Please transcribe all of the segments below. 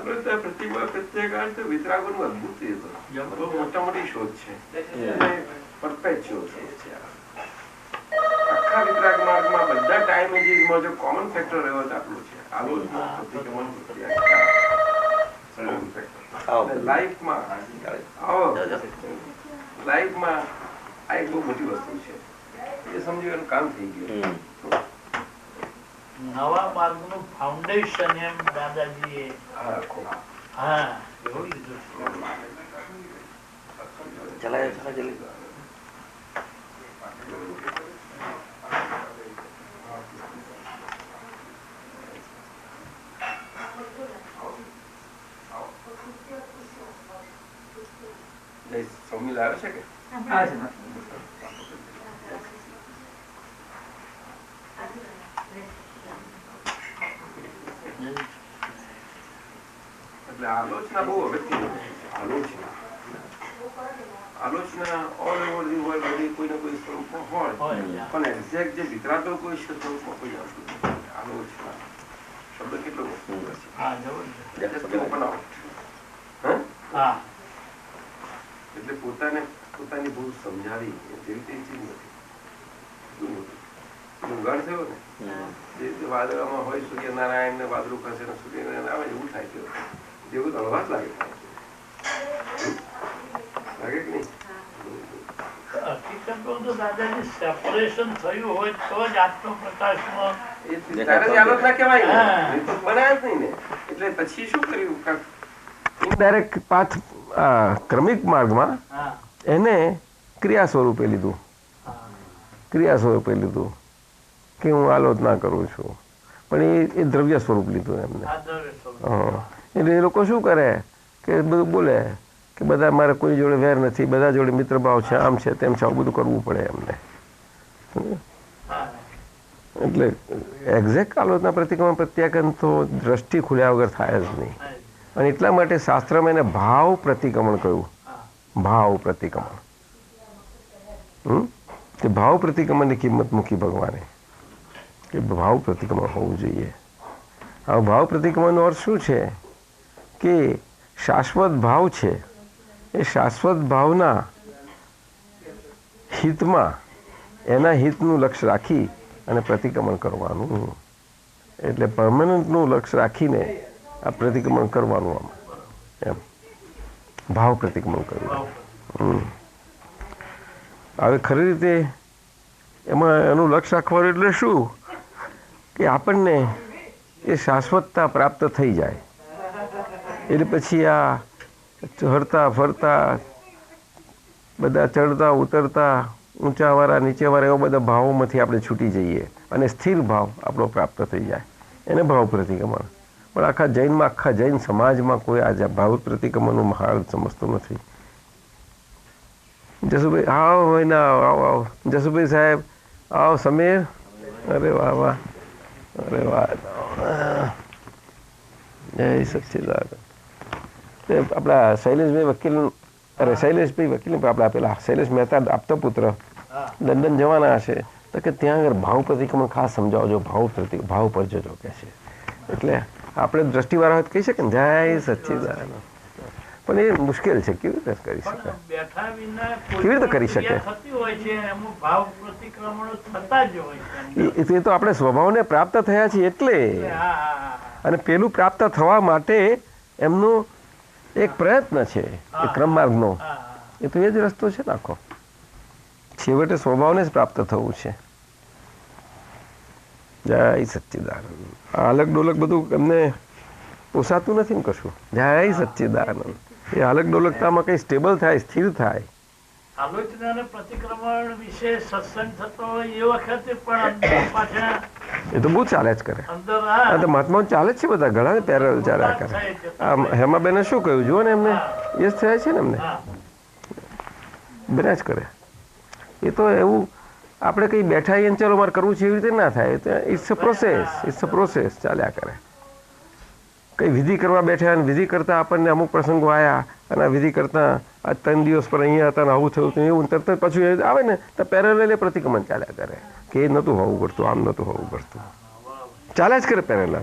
પ્રતિભા પ્રત્યેગાંત વિતરાગોનું અદભુત એ તો બહુ મોટા મોટી શોધ છે, પરપેચ્યુઅલ શોધ છે. આખા વિતરાગ માર્ગમાં બધા ટાઈમ એજીસમાં જો કોમન ફેક્ટર રહ્યો તો આટલું છે, આલોચના પ્રતિક્રમણ લાઈફમાં આ એક બહુ મોટી વસ્તુ છે, એ સમજવાનું કામ થઈ ગયું. નવા માર્ગનું ફાઉન્ડેશન એમ દાદાજીએ એવું લીધું છે. સૌમિલ આવે છે કે એટલે આલોચના બહુ અગત્યની છે. આલોચના ઓલ ઓવર ધી વર્લ્ડ બધી કોઈ ને કોઈ સ્વરૂપમાં હોય, પણ એક્ઝેક્ટ જે વિતરાતો કોઈ સ્વરૂપમાં કોઈ આવતું નથી. આલોચના શબ્દ કેટલો સુંદર છે. એટલે પોતાની ભૂલ સમજાવી જેવી તે ચીજ નથી. ઉગાડ થયો ને જે રીતે વાદળામાં હોય સૂર્યનારાયણ ને વાદળું ખસે ને સૂર્યનારાયણ આવે એવું થાય છે, જેવું હળવા જ લાગે લાગે કે નહીં? હકીકતમાં તો દાદાજી સેપરેશન થયું હોય તો જ આત્મપ્રકાશમાં આલોચના કહેવાય ને, બનાવ્યા જ નહીં ને. એટલે પછી શું કર્યું? ઇનડાયરેક્ટ પાથ ક્રમિક માર્ગમાં એને ક્રિયા સ્વરૂપે લીધું કે હું આલોચના કરું છું, પણ એ દ્રવ્ય સ્વરૂપ લીધું એમને. એટલે એ લોકો શું કરે કે બધું બોલે કે બધા મારે કોઈ જોડે વેર નથી, બધા જોડે મિત્રભાવ છે, આમ છે તેમ છે, આવું બધું કરવું પડે એમને. એટલે એક્ઝેક્ટ આલોચના પ્રતિક્રમણ પ્રત્યાખ્યાન તો દ્રષ્ટિ ખુલ્યા વગર થાય જ નહીં. અને એટલા માટે શાસ્ત્રમાં એને ભાવ પ્રતિક્રમણ કહ્યું. ભાવ પ્રતિક્રમણ કે ભાવ પ્રતિક્રમણની કિંમત મૂકી ભગવાને કે ભાવ પ્રતિક્રમણ હોવું જોઈએ. આ ભાવ પ્રતિક્રમણનો અર્થ શું છે કે શાશ્વત ભાવ છે એ શાશ્વત ભાવના હિતમાં એના હિતનું લક્ષ્ય રાખી અને પ્રતિક્રમણ કરવાનું. એટલે પરમનન્ટનું લક્ષ્ય રાખીને આ પ્રતિક્રમણ કરવાનું. આમ એમ ભાવ પ્રતિક્રમણ કરવું. હવે ખરી રીતે એમાં એનું લક્ષ્ય રાખવાનું એટલે શું કે આપણને એ શાશ્વતતા પ્રાપ્ત થઈ જાય. એટલે પછી આ હરતા ફરતા બધા ચડતા ઉતરતા ઊંચાવાળા નીચેવાળા એવા બધા ભાવોમાંથી આપણે છૂટી જઈએ અને સ્થિર ભાવ આપણો પ્રાપ્ત થઈ જાય, એને ભાવ પ્રતિક્રમણ. પણ આખા જૈન સમાજમાં કોઈ આજે ભાવ પ્રતિક્રમણનું મહાળ સમજતું નથી. જસુભાઈ આવો હોય ને આવો જસુભાઈ સાહેબ આવો. સમીર અરે વાહ વાહ, અરે વાહ, જય સચ્ચિદાનંદ. આપણા શૈલેષભાઈ વકીલ, અરે શૈલેષભાઈ વકીલ આપણા પેલા શૈલેષ મહેતા આપતો પુત્ર લંડન જવાના હશે તો કે ત્યાં આગળ ભાવ પ્રતિક્રમણ ખાસ સમજાવજો, ભાવ પર જજો કે છે. એટલે આપણે દ્રષ્ટિવાળા હોય કહી શકીએ ને જય સચ્ચિદાનંદ, પણ એ મુશ્કેલ છે. કેવી રીતે કરી શકે? કેવી રીતે કરી શકે? એ તો આપણે સ્વભાવને પ્રાપ્ત થયા છીએ એટલે. અને પેલું પ્રાપ્ત થવા માટે એમનો એક પ્રયત્ન છે એ ક્રમ માર્ગનો. એ તો એ જ રસ્તો છે ને આખો. છેવટે સ્વભાવને જ પ્રાપ્ત થવું છે. જય સચ્ચિદાનંદ. અલગ ડોલક બધું એમને પોસાતું નથી ને કશું. જય સચ્ચિદાનંદ. એ અલગ ડોલકતામાં કઈ સ્ટેબલ થાય, સ્થિર થાય. આલોચના અને પ્રતિક્રમણ વિશે સત્સંગ થતો હોય એ વખતે પણ એ તો બહુ ચાલે જ કરે. તો મહાત્મા ચાલે જ છે, બધા ઘણા પેરેલલ ચાલ્યા કરે. આ હેમાબેને શું કહ્યું જુઓ ને, એમને એ જ થયા છે ને, એમને બન્યા જ કરે. એ તો એવું આપણે કંઈ બેઠા આવીએ ચાલો મારે કરવું છે એવી રીતે ના થાય. ઇટ્સ અ પ્રોસેસ ચાલ્યા કરે. કંઈ વિધિ કરવા બેઠા અને વિધિ કરતાં આપણને અમુક પ્રસંગો આવ્યા અને આ વિધિ કરતાં આ 3 દિવસ પર અહીંયા હતા ને આવું થયું હતું એવું તરત પાછું એ આવે ને તો પેરેલલ પ્રતિક્રમણ ચાલ્યા કરે કે એ નહોતું હોવું પડતું, આમ નહોતું હોવું પડતું, ચાલ્યા જ કરે પેરેલલ.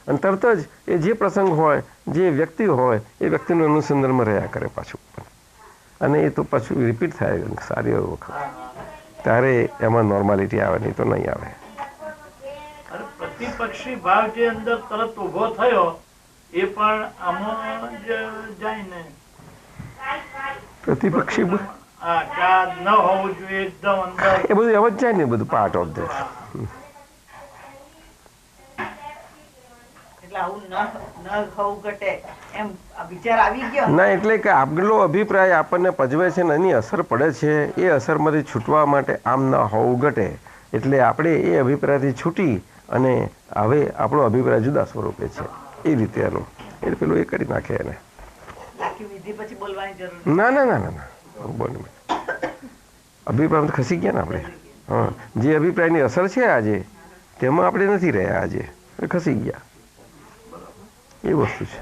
અને તરત જ એ જે પ્રસંગ હોય, જે વ્યક્તિ હોય, એ વ્યક્તિનું અનુસંધાનમાં રહ્યા કરે પાછું, અને એ તો પાછું રિપીટ થાય સારી વખત, ત્યારે એમાં નોર્માલિટી આવે, નહીં તો નહીં આવે. પ્રતિપક્ષી ભાવ જે અંદર તરત ઉભો થયો એ પણ આમાં જ જાય ને. પ્રતિપક્ષી ન હોવું જોઈએ એકદમ અંદર, એ બધું એમ જ જાય ને, બધું પાર્ટ ઓફ ધીસ. ના, એટલે કે આગલો અભિપ્રાય આપણને પજવે છે ને એની અસર પડે છે, એ અસરમાંથી છૂટવા માટે આમ ના હોવું ઘટે. એટલે આપણે એ અભિપ્રાયથી છૂટી અને હવે આપણો અભિપ્રાય જુદા સ્વરૂપે છે, એ રીતે એનું એટલે પેલું એ કરી નાખે એને. ના ના ના ના ના, અભિપ્રાય ખસી ગયા ને આપણે. હા, જે અભિપ્રાયની અસર છે આજે તેમાં આપણે નથી રહ્યા, આજે ખસી ગયા, એ વસ્તુ છે.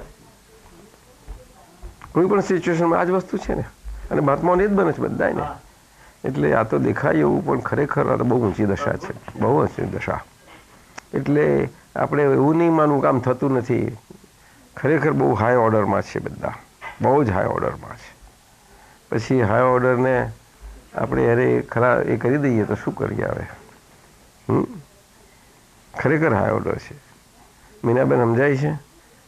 કોઈ પણ સિચ્યુએશનમાં આ જ વસ્તુ છે ને, અને મહાત્માઓને જ બને છે બધાને. એટલે આ તો દેખાય એવું, પણ ખરેખર આ તો બહુ ઊંચી દશા છે, બહુ ઊંચી દશા. એટલે આપણે એવું નહીં માનવું કે આમ થતું નથી, ખરેખર બહુ હાઈ ઓર્ડરમાં છે બધા, બહુ જ હાઈ ઓર્ડરમાં છે. પછી હાઈ ઓર્ડરને આપણે અરે ખરા એ કરી દઈએ તો શું કરીએ હવે? ખરેખર હાઈ ઓર્ડર છે. મીનાબેન સમજાય છે?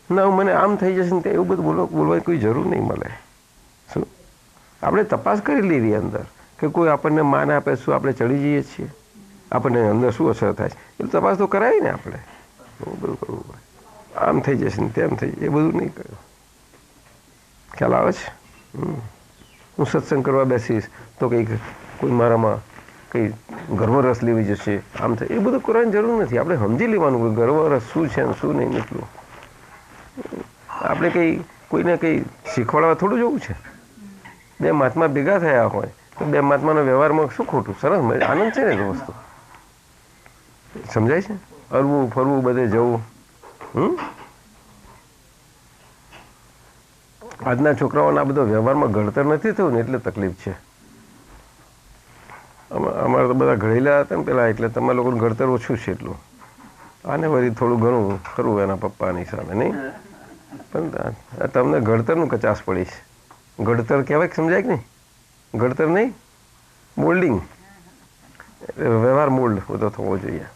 ના, મને આમ થઈ જશે ને એવું બધું બોલવાની કોઈ જરૂર નહીં મળે. શું આપણે તપાસ કરી લેવી અંદર કે કોઈ આપણને માન આપે, શું આપણે ચડી જઈએ છીએ, આપણને અંદર શું અસર થાય છે, એ તપાસ તો કરાવી ને આપણે. બધું કરવું પડે. આમ થઈ જશે ને તેમ થઈ, એ બધું નહીં કર્યું. ખ્યાલ આવે છે? હું સત્સંગ કરવા બેસીશ તો કંઈક કોઈ મારામાં કંઈ ગર્વરસ લેવી જશે, આમ થાય, એ બધું કરવાની જરૂર નથી. આપણે સમજી લેવાનું કે ગર્વરસ શું છે ને શું નહીં નીકળ્યું. આપણે કંઈ કોઈને કંઈ શીખવાડવા થોડું જવું છે. બે મહાત્મા ભેગા થયા હોય તો બે મહાત્માના વ્યવહારમાં શું ખોટું? સરસ, આનંદ છે ને એ વસ્તુ. સમજાય છે? હરવું ફરવું બધે જવું. આજના છોકરાઓના બધો વ્યવહારમાં ઘડતર નથી થયું ને એટલે તકલીફ છે. અમારે તો બધા ઘડેલા હતા ને પેલા, એટલે તમારા લોકોનું ઘડતર ઓછું છે એટલું. આને વળી થોડું ઘણું ખરું એના પપ્પાની સામે, નહીં? પણ તમને ઘડતરનું કચાશ પડી છે. ઘડતર કહેવાય, સમજાય કે નહીં? ઘડતર નહીં, મોલ્ડિંગ, વ્યવહાર મોલ્ડ બધો થવો જોઈએ.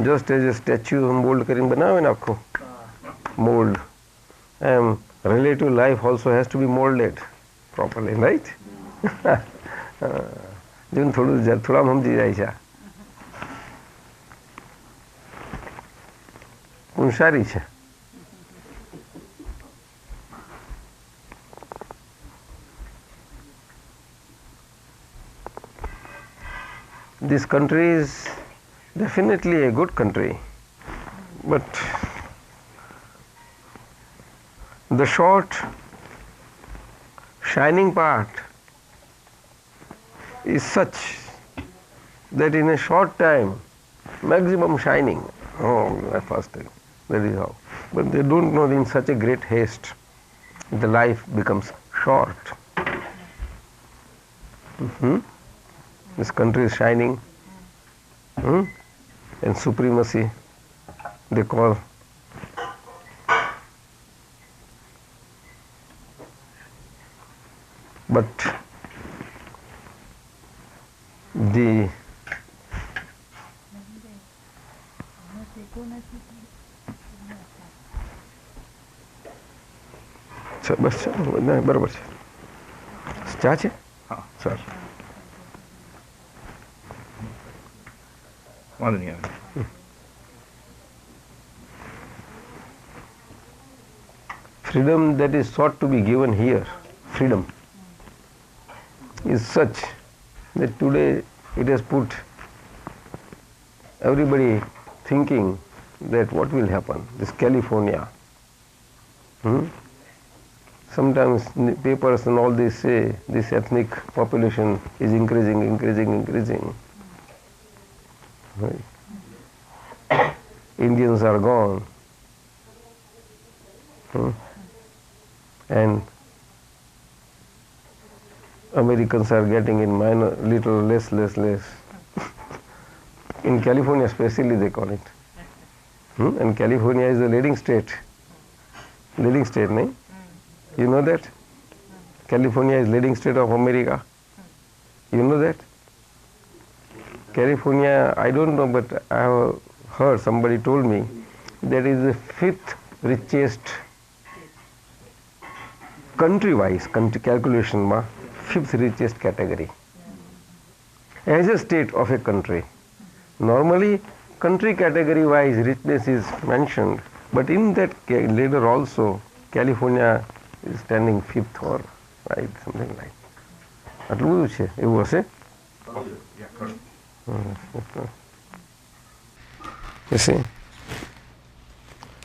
Just as a statue mould કરીને બનાવે ને આખું મોલ્ડ, એમ relative life also has to be moulded properly, right? જોઈને થોડા સમજી જાય છે. સારી છે. This country is definitely a good country, but the short shining part is such that in a short time maximum shining. Oh, that's first thing. That is how. But they don't know in such a great haste the life becomes short. This country is shining, and supremacy they call. But the બસ છે, બરાબર છે. ચા છે? હા, sir. વાંધો નહીં આવે. Freedom that is sought to be given here, freedom, is such that today it has put everybody thinking that what will happen. This California. Sometimes papers and all this say this ethnic population is increasing. Right. Indians are gone. And Americans are getting in minor, little less. In California especially they call it. And California is the leading state. Leading state, no? You know that? California is leading state of America. You know that? California, I don't know, but I have heard, somebody told me, that is the 5th richest country-wise, country calculation ma, 5th richest category. As a state of a country. Normally, country category-wise richness is mentioned, but in that ladder also, California is standing 5th or right, something like. આટલું બધું છે, એવું હશે? You see,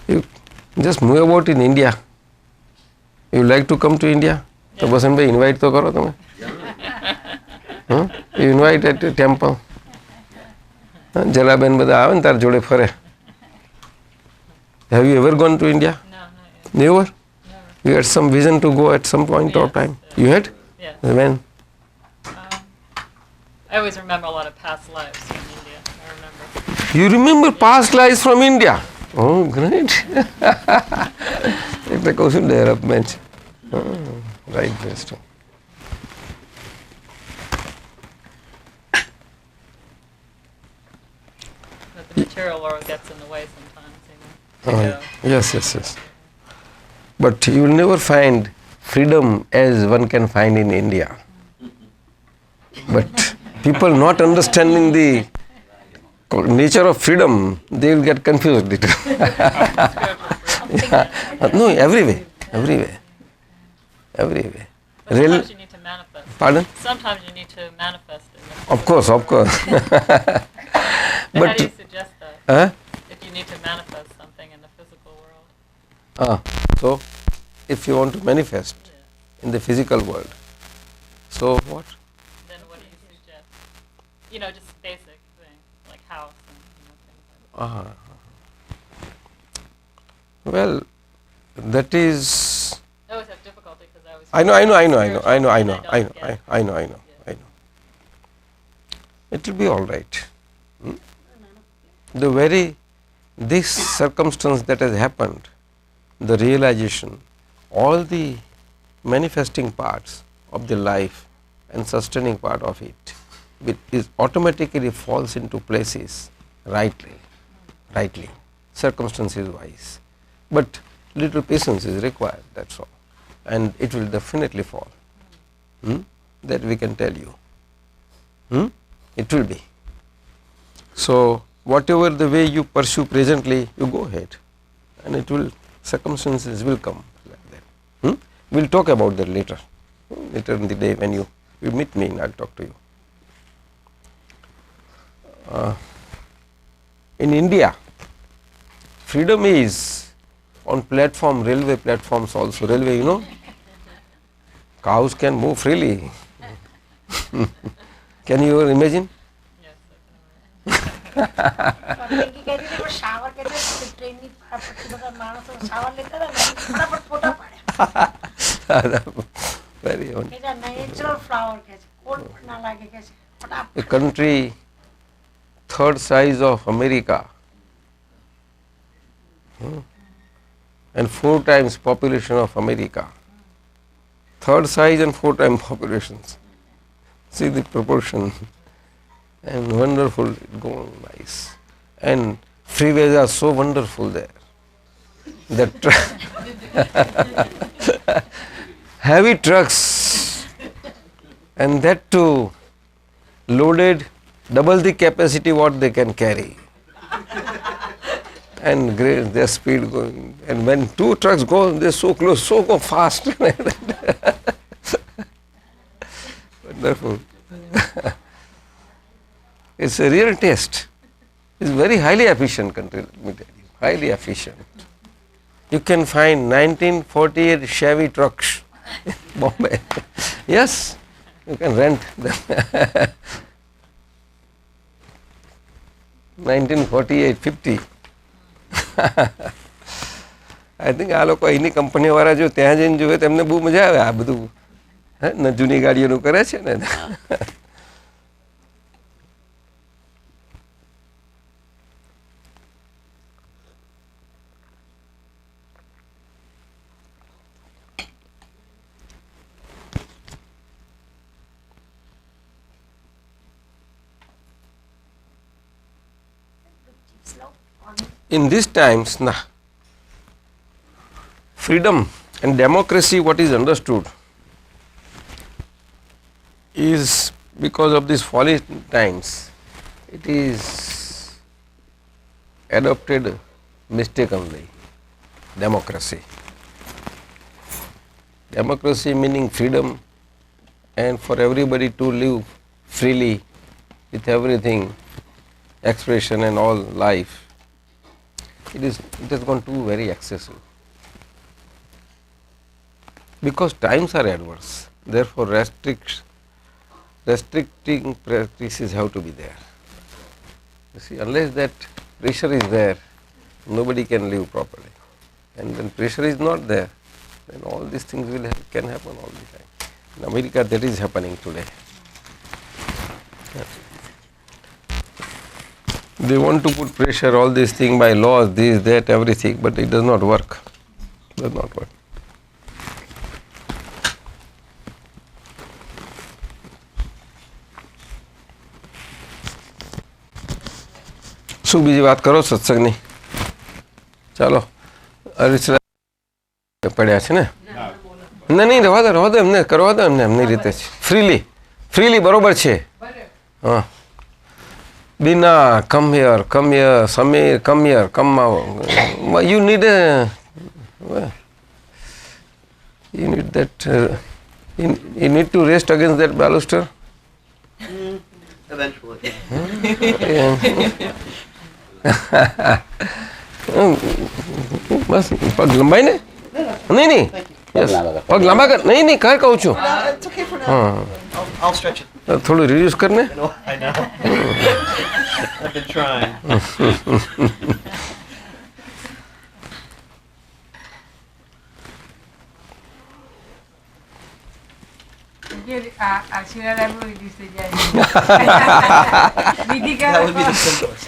you just move about in India. You like to come to India? તો બસન ભાઈ invite તો કરો તમે. You invite at a temple. જલાબેન બધા આવે ને તાર જોડે ફરે. Have you ever gone to India? No, not yet. Never? Never. You had some vision to go at some point of time? You had? Yes. When? I always remember a lot of past lives from India. I remember. You remember past lives from India? Oh, great. એટલે કહું છું development. Right, best. But the material world gets in the way sometimes, you know. Yes. But you will never find freedom as one can find in India. But people not understanding the nature of freedom, they will get confused. No, everywhere. But sometimes you need to manifest. Pardon? Sometimes you need to manifest it. Of course. But how do you suggest that? If you need to manifest something in the physical world? So, if you want to manifest in the physical world, so what? Then what do you suggest? You know, just basic things like house and things like that. Well, that is. I always have difficulty because I always. I know. It will be all right. This circumstance that has happened, the realization, all the manifesting parts of the life and sustaining part of it is automatically falls into places rightly, circumstances wise. But little patience is required, that's all. And it will definitely fall. That we can tell you. It will be. So, whatever the way you pursue presently, you go ahead. And it will, circumstances will come like that. We will talk about that later. Later in the day when you meet me, I will talk to you. In India, freedom is on platform, railway platforms also. Railway, you know, cows can move freely. Can you imagine? Yes, I can Very own. A country third size of America and 4 times population of America. Third size and 4 times populations. See the proportion. And wonderful, going nice. And freeways are so wonderful there. The heavy trucks, and that too loaded double the capacity what they can carry. And great, their speed going. And when 2 trucks go, they're so close, so go fast. Wonderful. It's a real test. It's very highly efficient country, let me tell you. Highly efficient. You can find 1948 Chevy trucks in Bombay. Yes, you can rent them. 1948, 50. I think આ લોકો અહીંની કંપનીવાળા જો ત્યાં જઈને જોવે તો એમને બહુ મજા આવે આ બધું ને જૂની ગાડીઓનું કરે છે ને. in these times, freedom and democracy, what is understood, is because of these folly times, it is adopted mistakenly. Democracy. Democracy meaning freedom and for everybody to live freely with everything, expression and all life. It has gone too very excessive. Because times are adverse, therefore restricting practices have to be there. You see, unless that pressure is there, nobody can live properly. And when pressure is not there, then all these things can happen all the time. In America, that is happening today. Yes. They want to put pressure, all these things by laws, this, that, everything, but it does not work. Does not work. શું બીજી વાત કરો સત્સંગની? ચાલો હરીશભાઈ પડ્યા છે ને? નહીં રહેવા દો એમને કરવા દો એમની રીતે જ ફ્રીલી બરોબર છે. હા Bina come here Sameer come here come you need that you need to rest against that baluster. Eventually. બસ પગ લંબાઈ ને નહીં પગ લાંબા કર નહીં કર કહું છું. It's okay for now. I'll stretch it. થોડું રિડ્યુસ કર ને. I know. I've been trying. That would be the simplest.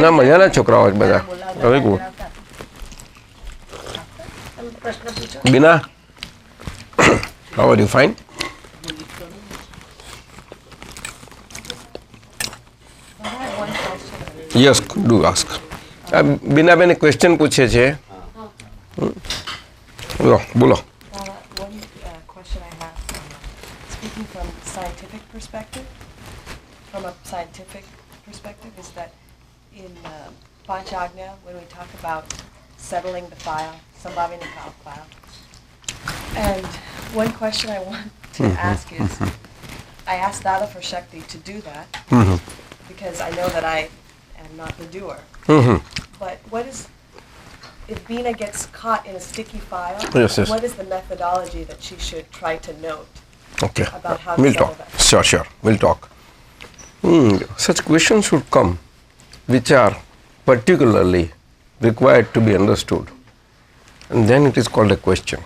ના મજાના છોકરાઓ જ બધા. હવે કહું બીના, how are you? Fine? Yes, do ask. Binaben question પૂછે છે. બોલો. One question I have, speaking from a scientific perspective, is that in Panchagnya, when we talk about settling the file, Sambhavinikal file, and one question I want to ask is, I asked Dada for Shakti to do that, because I know that I am not the doer. But what is, if Beena gets caught in a sticky file, yes. What is the methodology that she should try to note Okay. about how to We'll settle talk. that? Sure. We'll talk. Such questions should come which are particularly required to be understood. And then it is called a question.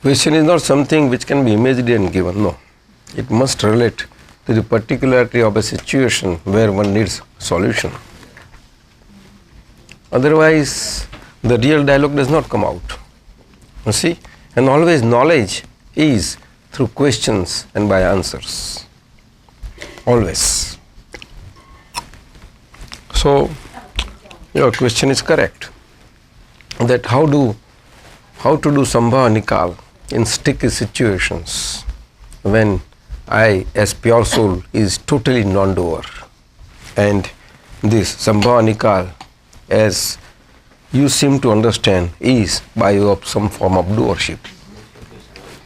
Question is not something which can be imagined and given. No. It must relate to the particularity of a situation where one needs solution. Otherwise, the real dialogue does not come out. You see? And always knowledge is through questions and by answers. Always. So, your question is correct. That how to do Sambhava Nikal in sticky situations when I, as pure soul, is totally non-doer. And this Sambhava Nikal, as you seem to understand, is by way of some form of doership.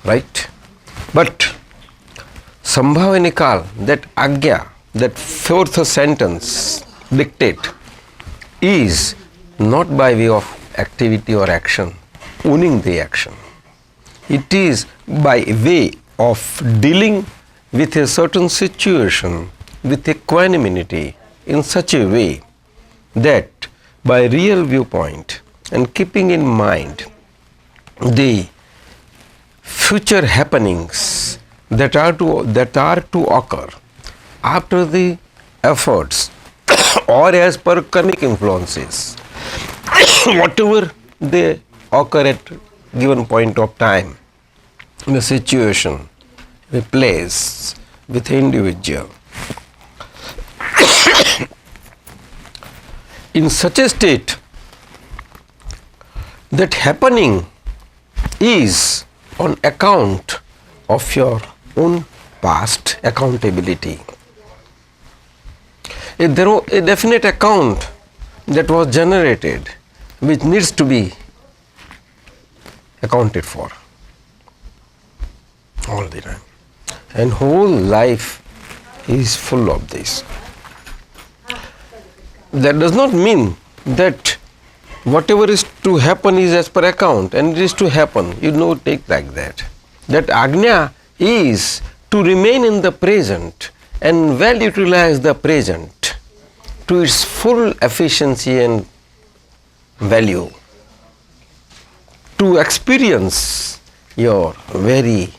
Right? But Sambhava Nikal, that Agya, that fourth sentence, dictate, is not by way of activity or action, owning the action. It is by way of dealing with a certain situation with equanimity in such a way that by real viewpoint and keeping in mind the future happenings that are to occur after the efforts or as per karmic influences, whatever they occur at given point of time, the situation, the place, with the individual. In such a state, that happening is on account of your own past accountability. A definite account that was generated, which needs to be accounted for all the time. And whole life is full of this. That does not mean that whatever is to happen is as per account and it is to happen. You don't take like that. That Ajna is to remain in the present and well utilize the present to its full efficiency and value. To experience your very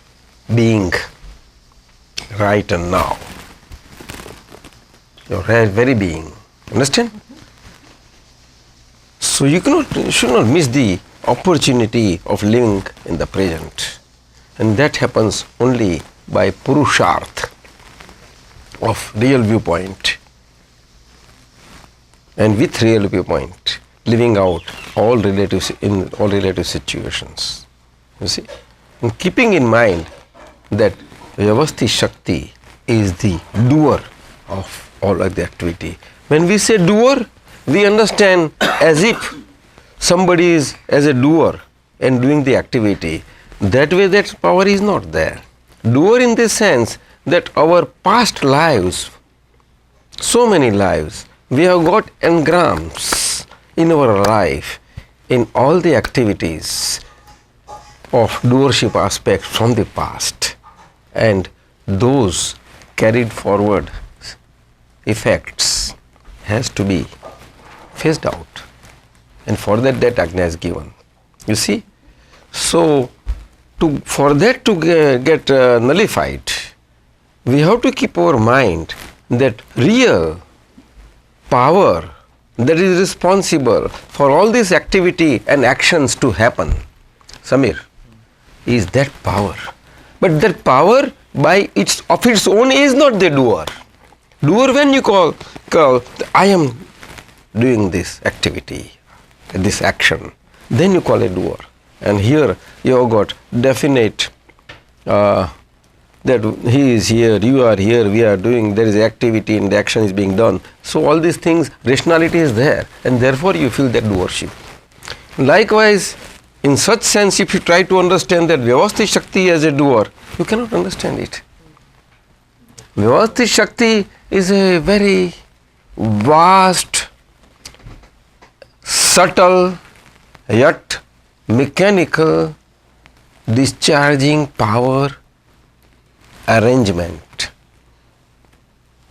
being right and now. Your very being. Understand? So you should not miss the opportunity of living in the present. And that happens only by Purusharth of real viewpoint. And with real viewpoint, living out all relatives in all relative situations. You see? And keeping in mind that Vyavasti Shakti is the doer of all of the activity. When we say doer, we understand as if somebody is as a doer and doing the activity. That way that power is not there. Doer in the sense that our past lives, so many lives, we have got engrams in our life in all the activities of doership aspect from the past, and those carried forward effects has to be phased out, and for that Ajna is given. You see? So for that to get nullified, we have to keep our mind that real power that is responsible for all this activity and actions to happen, Samir, is that power. But that power by its own is not the doer. Doer, when you call I am doing this activity, this action, then you call a doer. And here you have got definite that he is here, you are here, we are doing, there is activity and the action is being done. So all these things, rationality is there, and therefore you feel that doership. Likewise, in such sense, if you try to understand that Vyavasti Shakti as a doer, you cannot understand it. Vyavasti Shakti is a very vast, subtle, yet mechanical, discharging power arrangement.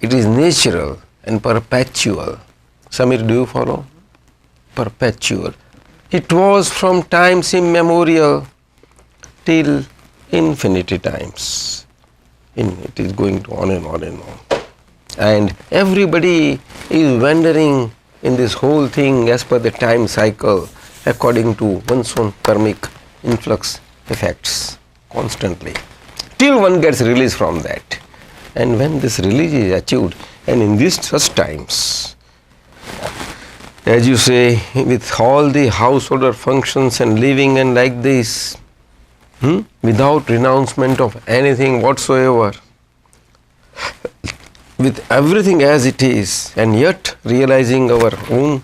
It is natural and perpetual. Samir, do you follow? Perpetual. It was from times immemorial till infinity times. It is going on and on and on. And everybody is wandering in this whole thing as per the time cycle according to one's own karmic influx effects constantly, till one gets released from that. And when this release is achieved, and in these such times, as you say, with all the householder functions and living and like this, without renouncement of anything whatsoever, with everything as it is, and yet realizing our own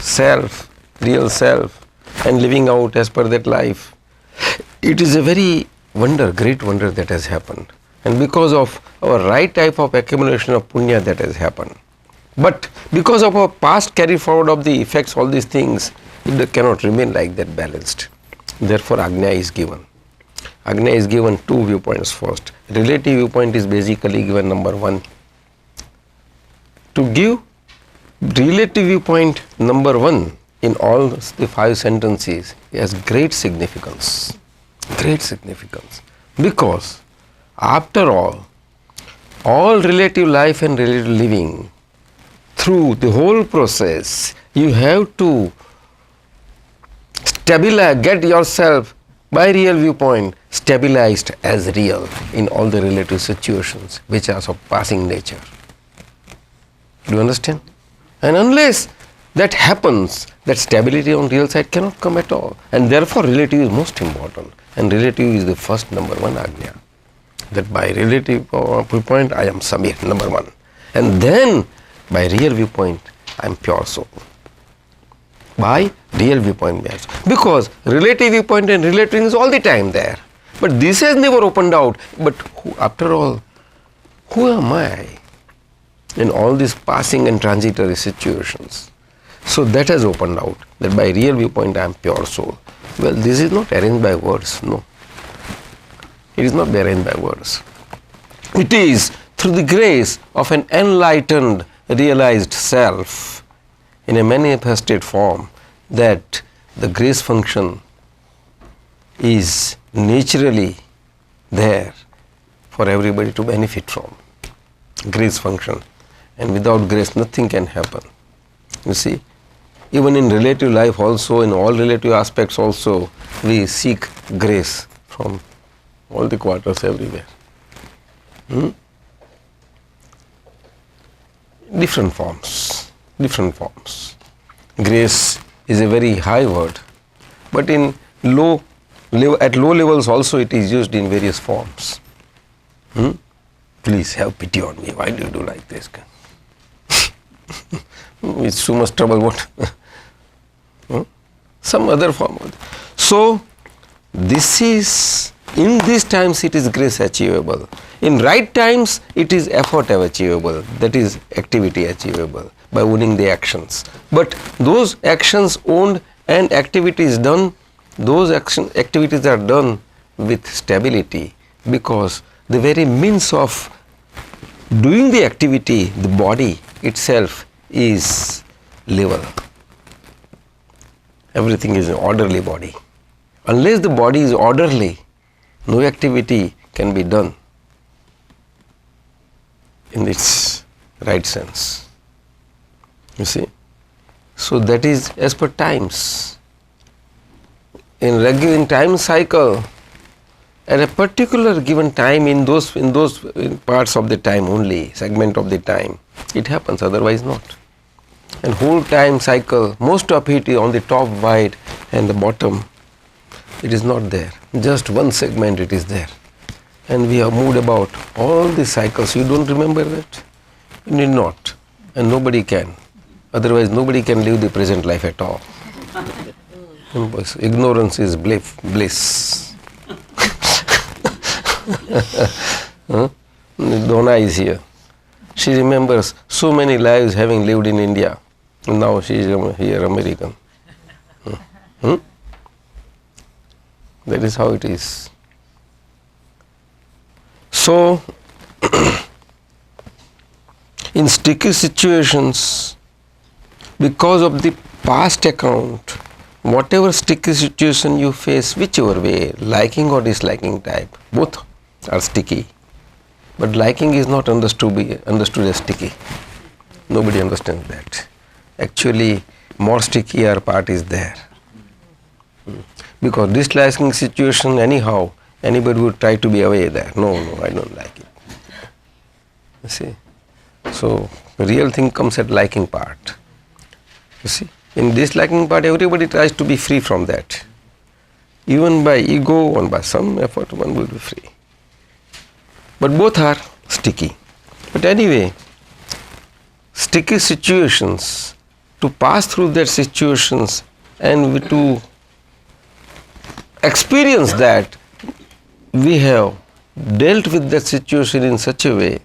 self, real self, and living out as per that life, it is a very great wonder that has happened. And because of our right type of accumulation of punya that has happened. But because of our past carry forward of the effects, all these things, it cannot remain like that balanced. Therefore, Ajna is given. Ajna is given two viewpoints first. Relative viewpoint is basically given number one. To give relative viewpoint number one in all the 5 sentences has great significance. Great significance. Because after all relative life and relative living, through the whole process, you have to stabilize, get yourself by real viewpoint, stabilized as real in all the relative situations which are of passing nature. Do you understand? And unless that happens, that stability on real side cannot come at all. And therefore relative is most important. And relative is the first number one ajna. That by relative viewpoint I am Samir, number one. And then by real viewpoint I am pure soul. By real viewpoint, because relative viewpoint and relative is all the time there. But this has never opened out. But after all, who am I in all these passing and transitory situations? So that has opened out, that by real viewpoint I am pure soul. Well, this is not arranged by words, no. It is not arranged by words. It is through the grace of an enlightened, realized self in a manifested form that the grace function is naturally there for everybody to benefit from. Grace function. And without grace nothing can happen. You see, even in relative life also, in all relative aspects also, we seek grace from all the quarters everywhere. Different forms. Grace is a very high word, but at low levels also it is used in various forms. Please have pity on me. Why do you do like this? It's too much trouble. What? Some other form. So this is, in these times it is grace achievable. In right times it is effort achievable. That is activity achievable by owning the actions. But those actions owned and activities done, those activities are done with stability, because the very means of doing the activity, the body itself is level. Everything is an orderly body. Unless the body is orderly, no activity can be done in its right sense. You see? So that is as per times. In time cycle, at a particular given time, in those parts of the time only, segment of the time, it happens, otherwise not. And whole time cycle, most of it is on the top wide and the bottom, it is not there. Just one segment it is there. And we have moved about all the cycles. You don't remember that? You need not. And nobody can. Otherwise nobody can live the present life at all. Ignorance is bliss. Donna is here. She remembers so many lives having lived in India. Now she is here American. That is how it is. So, in sticky situations, because of the past account, whatever sticky situation you face, whichever way, liking or disliking type, both are sticky. But liking is not understood as sticky. Nobody understands that. Actually, more stickier part is there. Because disliking situation, anyhow, anybody would try to be away there. No, I don't like it. You see? So, the real thing comes at liking part. You see? In disliking part, everybody tries to be free from that. Even by ego or by some effort, one will be free. But both are sticky. But anyway, sticky situations, to pass through that situations and to experience that, we have dealt with that situation in such a way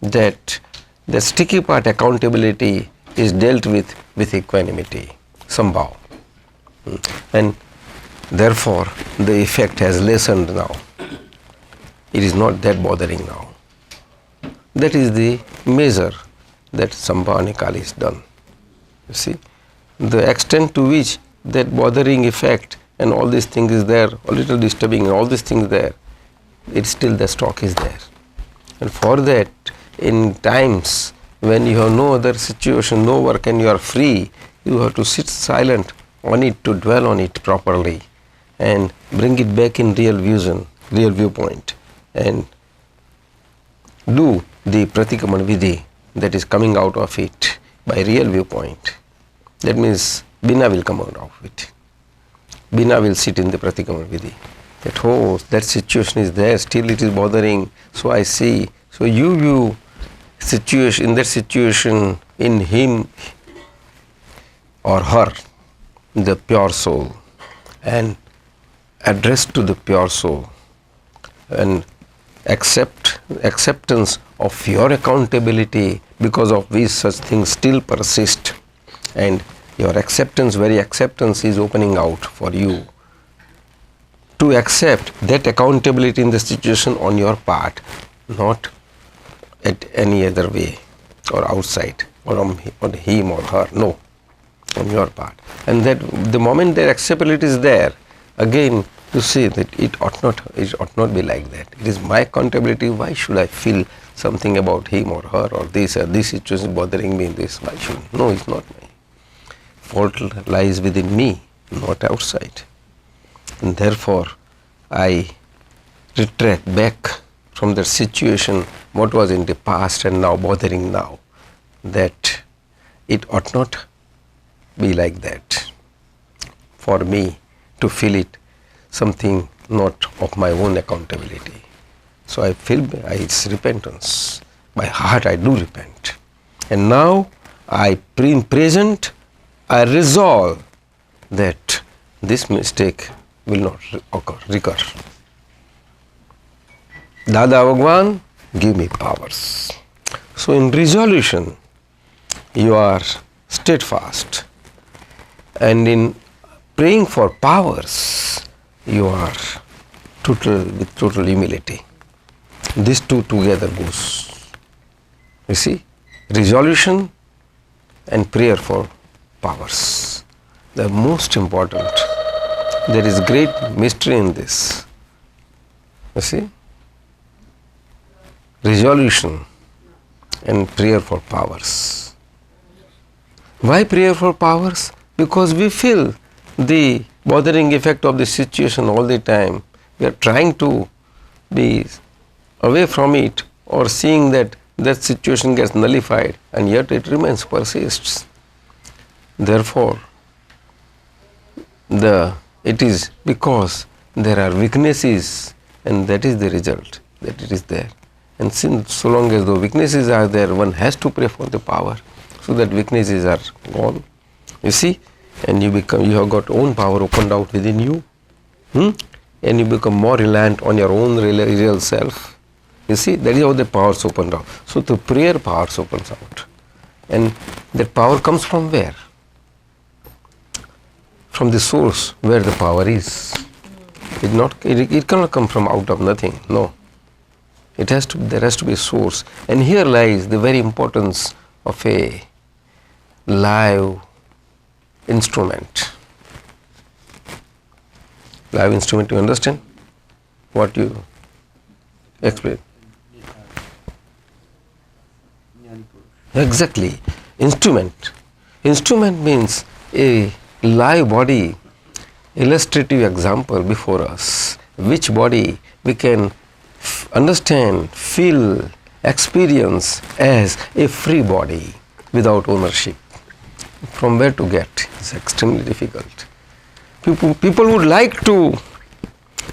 that the sticky part, accountability, is dealt with equanimity, somehow. And therefore, the effect has lessened now. It is not that bothering now. That is the measure that Sambhanikali is done. You see, the extent to which that bothering effect and all these things is there, a little disturbing and all these things there, it's still the stock is there. And for that, in times when you have no other situation, no work, and you are free, you have to sit silent on it, to dwell on it properly and bring it back in real vision, real viewpoint, and do the Pratikraman Vidhi that is coming out of it by real viewpoint. That means Bina will come out of it. Bina will sit in the Pratikraman Vidhi. That, oh, that situation is there, still it is bothering, so I see. So you view situation, in that situation, in him or her, the pure soul, and address to the pure soul, and acceptance of your accountability, because of which such things still persist, and your acceptance, very acceptance is opening out for you to accept that accountability in the situation on your part, not at any other way or outside or on him or her, no, on your part. And that the moment that acceptability is there, again you see that it ought not be like that. It is my accountability. Why should I feel something about him or her or this situation is bothering me? This, why should? No, it's not me. Fault lies within me, not outside. And therefore, I retract back from the situation, what was in the past and now bothering now, that it ought not be like that. For me to feel it something not of my own accountability. So I feel it's repentance. By heart I do repent. And now in present I resolve that this mistake will not recur. Dada, Bhagwan, give me powers. So in resolution you are steadfast, and in praying for powers you are with total humility. These two together goes. You see, resolution and prayer for powers. The most important. There is great mystery in this. You see, resolution and prayer for powers. Why prayer for powers? Because we feel the bothering effect of the situation all the time. We are trying to be away from it, or seeing that situation gets nullified, and yet it remains, persists. Therefore, it is because there are weaknesses, and that is the result, that it is there. And since so long as the weaknesses are there, one has to pray for the power, so that weaknesses are gone. You see, and you have got own power opened out within you, and you become more reliant on your own real self. You see, that is how the powers opened out. So the prayer powers opens out, and that power comes from where? From the source where the power is. It cannot come from out of nothing. No, there has to be a source, and here lies the very importance of a live instrument. Live instrument, you understand what you explain? Exactly. Instrument means a live body, illustrative example before us, which body we can understand, feel, experience as a free body without ownership. From where to get is extremely difficult. People would like to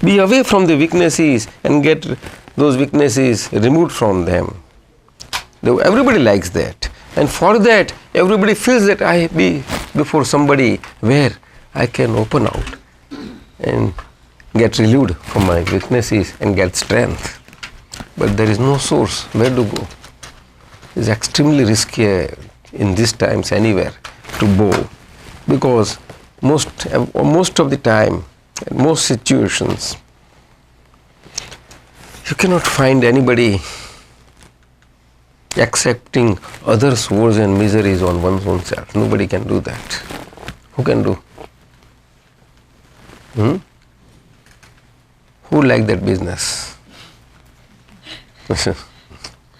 be away from the weaknesses and get those weaknesses removed from them. Everybody likes that, and for that everybody feels that I be before somebody where I can open out and get relieved from my weaknesses and get strength. But there is no source where to go. It is extremely risky in these times anywhere to go, because most of the time, in most situations, you cannot find anybody accepting others' woes and miseries on one's own self. Nobody can do that. Who can do? Who like that business?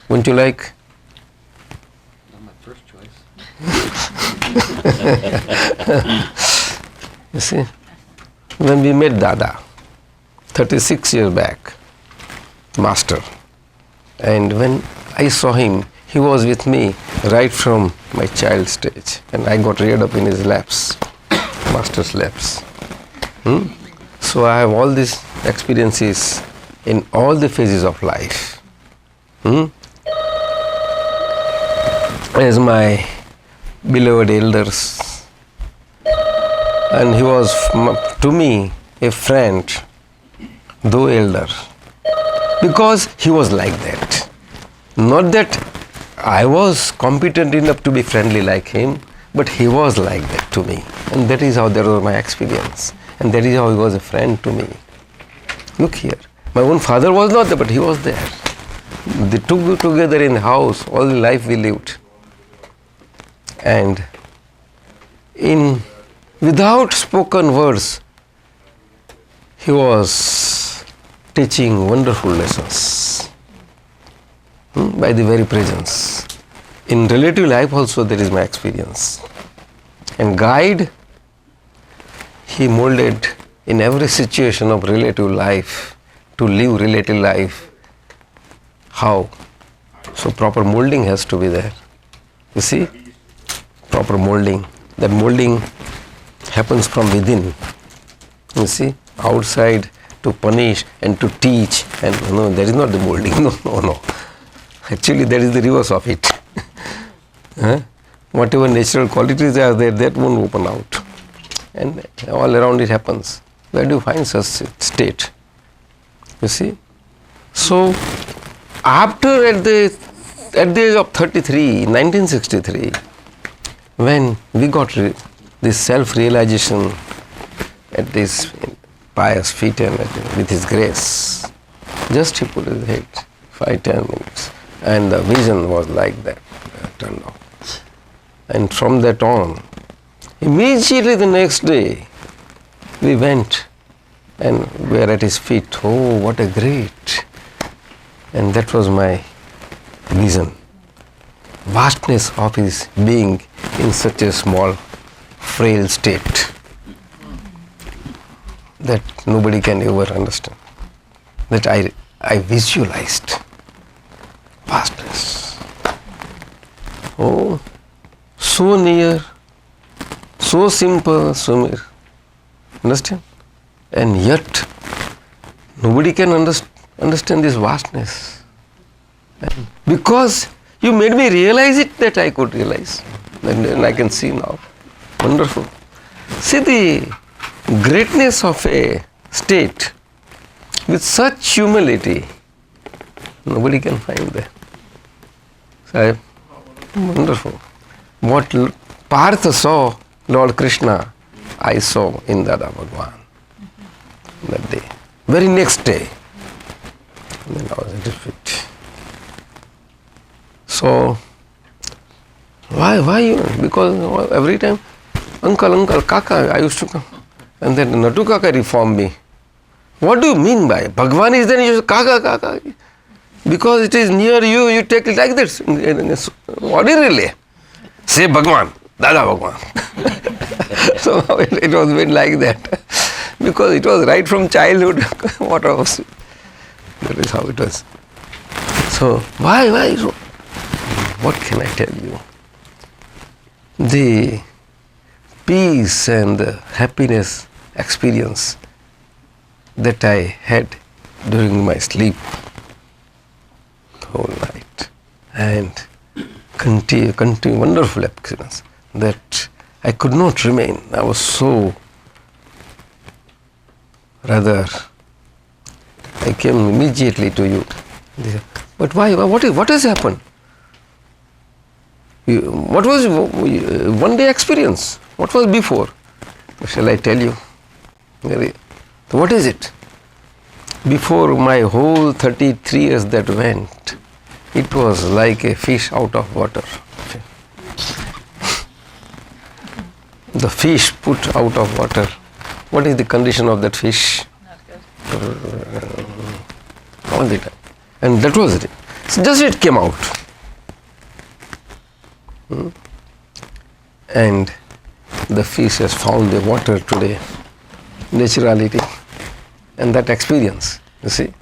Wouldn't you like? Not my first choice. You see, when we met Dada, 36 years back, master. And when I saw him, he was with me right from my child stage, and I got reared up in his laps, master's laps. So I have all these experiences in all the phases of life. As my beloved elders, and he was to me a friend, though elder, because he was like that. Not that I was competent enough to be friendly like him, but he was like that to me, and that is how that was my experience, and that is how he was a friend to me. Look here, my own father was not there, but he was there. They took together in the house all the life we lived, and without spoken words, he was teaching wonderful lessons by the very presence. In relative life also there is my experience. And guide, he molded in every situation of relative life to live relative life. How? So proper molding has to be there. You see? Proper molding. That molding happens from within. You see? Outside to punish and to teach, and no, that is not the molding. No. Actually, that is the reverse of it. Whatever natural qualities are there, that won't open out, and all around it happens. Where do you find such state? You see. So, after at the age of 33, 1963, when we got this self-realization at this pious feet and with his grace, just he put his head 5-10 minutes, and the vision was like that turned out. And from that on, immediately the next day, we went and we were at his feet. Oh, what a great! And that was my vision. Vastness of his being in such a small, frail state that nobody can ever understand. That I visualized vastness. Oh, so near, so simple, so near. Understand? And yet, nobody can understand this vastness. And because you made me realize it, that I could realize. And I can see now. Wonderful. See the greatness of a state with such humility. Nobody can find that. So, wonderful. What Partha saw, Lord Krishna, I saw in Dada Bhagwan that day. Very next day. And then I was at his feet. So, why you? Because every time, uncle, kaka, I used to come. And then Natu kaka reformed me. What do you mean by Bhagwan is then you say kaka? Because it is near you, you take it like this. Ordinarily, say Bhagwan, Dada Bhagwan. So it was been like that. Because it was right from childhood. What else? That is how it was. So why? What can I tell you? The peace and the happiness experience that I had during my sleep whole night, and continue wonderful experience that I could not remain. I was so rather. I came immediately to you. But why? What has happened? What was one day experience? What was before? Shall I tell you? What is it? Before my whole 33 years that went, it was like a fish out of water. The fish put out of water. What is the condition of that fish? Not good. All the time. And that was it. So just it came out. And the fish has found the water today. naturality and that experience, you see.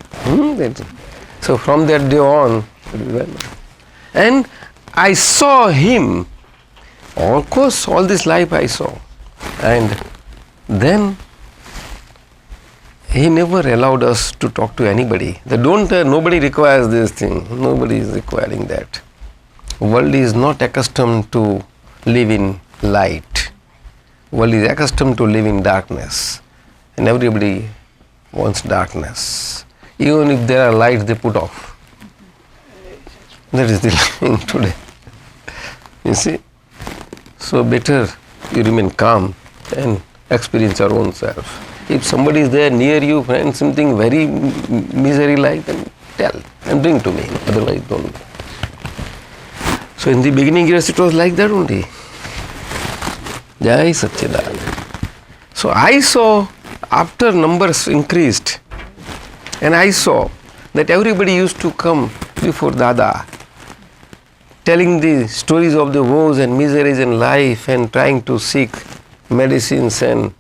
So from that day on, and I saw him, of course all this life I saw, and then he never allowed us to talk to anybody. They don't, nobody requires this thing, nobody is requiring that. World is not accustomed to live in light. World is accustomed to live in darkness, and everybody wants darkness. Even if there are lights, they put off. That is the living today. You see? So better you remain calm and experience your own self. If somebody is there near you, friend, something very misery like, then tell and bring to me. Otherwise, don't. So in the beginning years, it was like that only. Jai Satchidananda. So I saw after numbers increased, and I saw that everybody used to come before Dada, telling the stories of the woes and miseries in life and trying to seek medicines and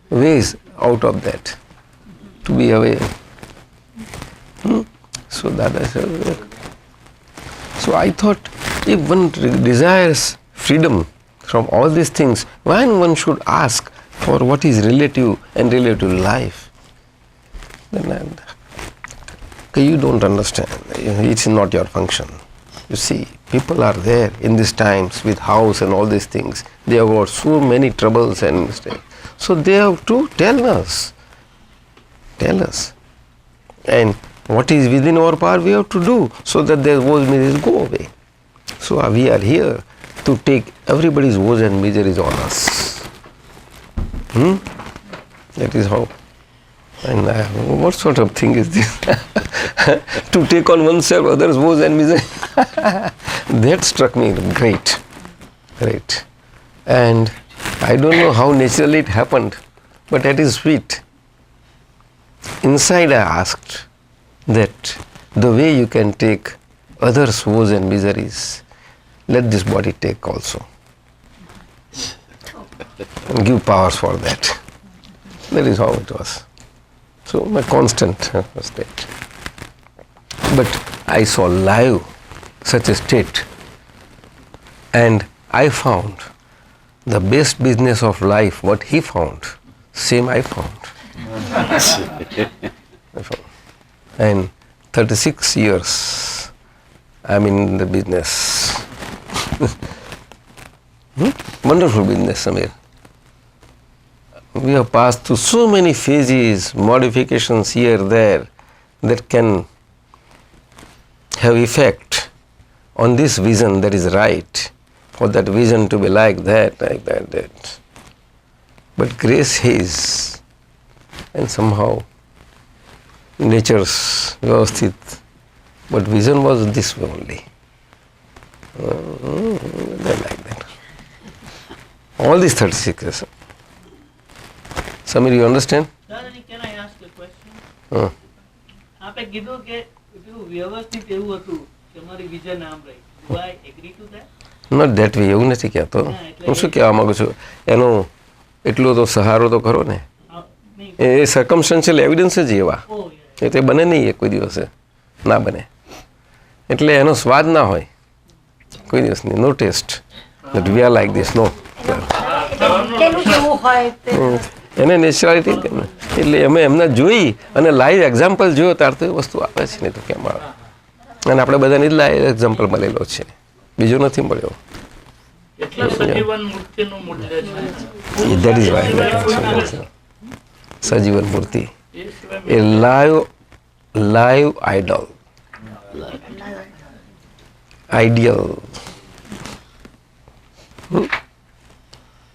ways out of that, to be aware. So Dada said, so I thought, if one desires freedom from all these things, why one should ask for what is relative and relative life? Then you don't understand. It's not your function. You see, people are there in these times with house and all these things. They have got so many troubles and mistakes. So they have to tell us. Tell us. And what is within our power we have to do so that their woes and miseries go away. So we are here to take everybody's woes and miseries on us. That is how. And what sort of thing is this? To take on oneself others' woes and misery. That struck me great. Great. And I don't know how naturally it happened, but that is sweet. Inside I asked that the way you can take others' woes and miseries, let this body take also. And give powers for that. That is how it was. So my constant state. But I saw live such a state, and I found the best business of life, what he found, same I found. And 36 years I'm in the business. Wonderful business, Samir. We have passed through so many phases, modifications here, there, that can have effect on this vision that is right, for that vision to be like that, that. But grace is, and somehow nature's vyavasthit, but vision was this way only. Like that. All these 36 years. Samir, you understand? Dadaji, can I ask a question? આપે કીધું કે એટલું વ્યવસ્થિત એવું હતું કે મારી vision આમ રહી. Do I agree to that? Not that way, એવું નથી કહેતો. હું શું કહેવા માંગુ છું, એનો એટલો તો સહારો તો ખરો ને. એ સર્કમસ્ટન્શિયલ એવિડન્સ જ એવા. એ તો બને નહીં કોઈ દિવસે, ના બને. એટલે એનો સ્વાદ ના હોય કોઈ દિવસ નહીં. No test that we are like this, no. એને નેચરાલિટી એટલે અમે એમને જોઈ અને લાઈવ એક્ઝામ્પલ જોયો ત્યારે તો એ વસ્તુ આવે છે, નહીં તો કેમ આવે. અને આપણે બધાને જ લાઈવ એક્ઝામ્પલ મળેલો છે, બીજો નથી મળ્યો. That is why સજીવન મૂર્તિ એ live idol, ideal.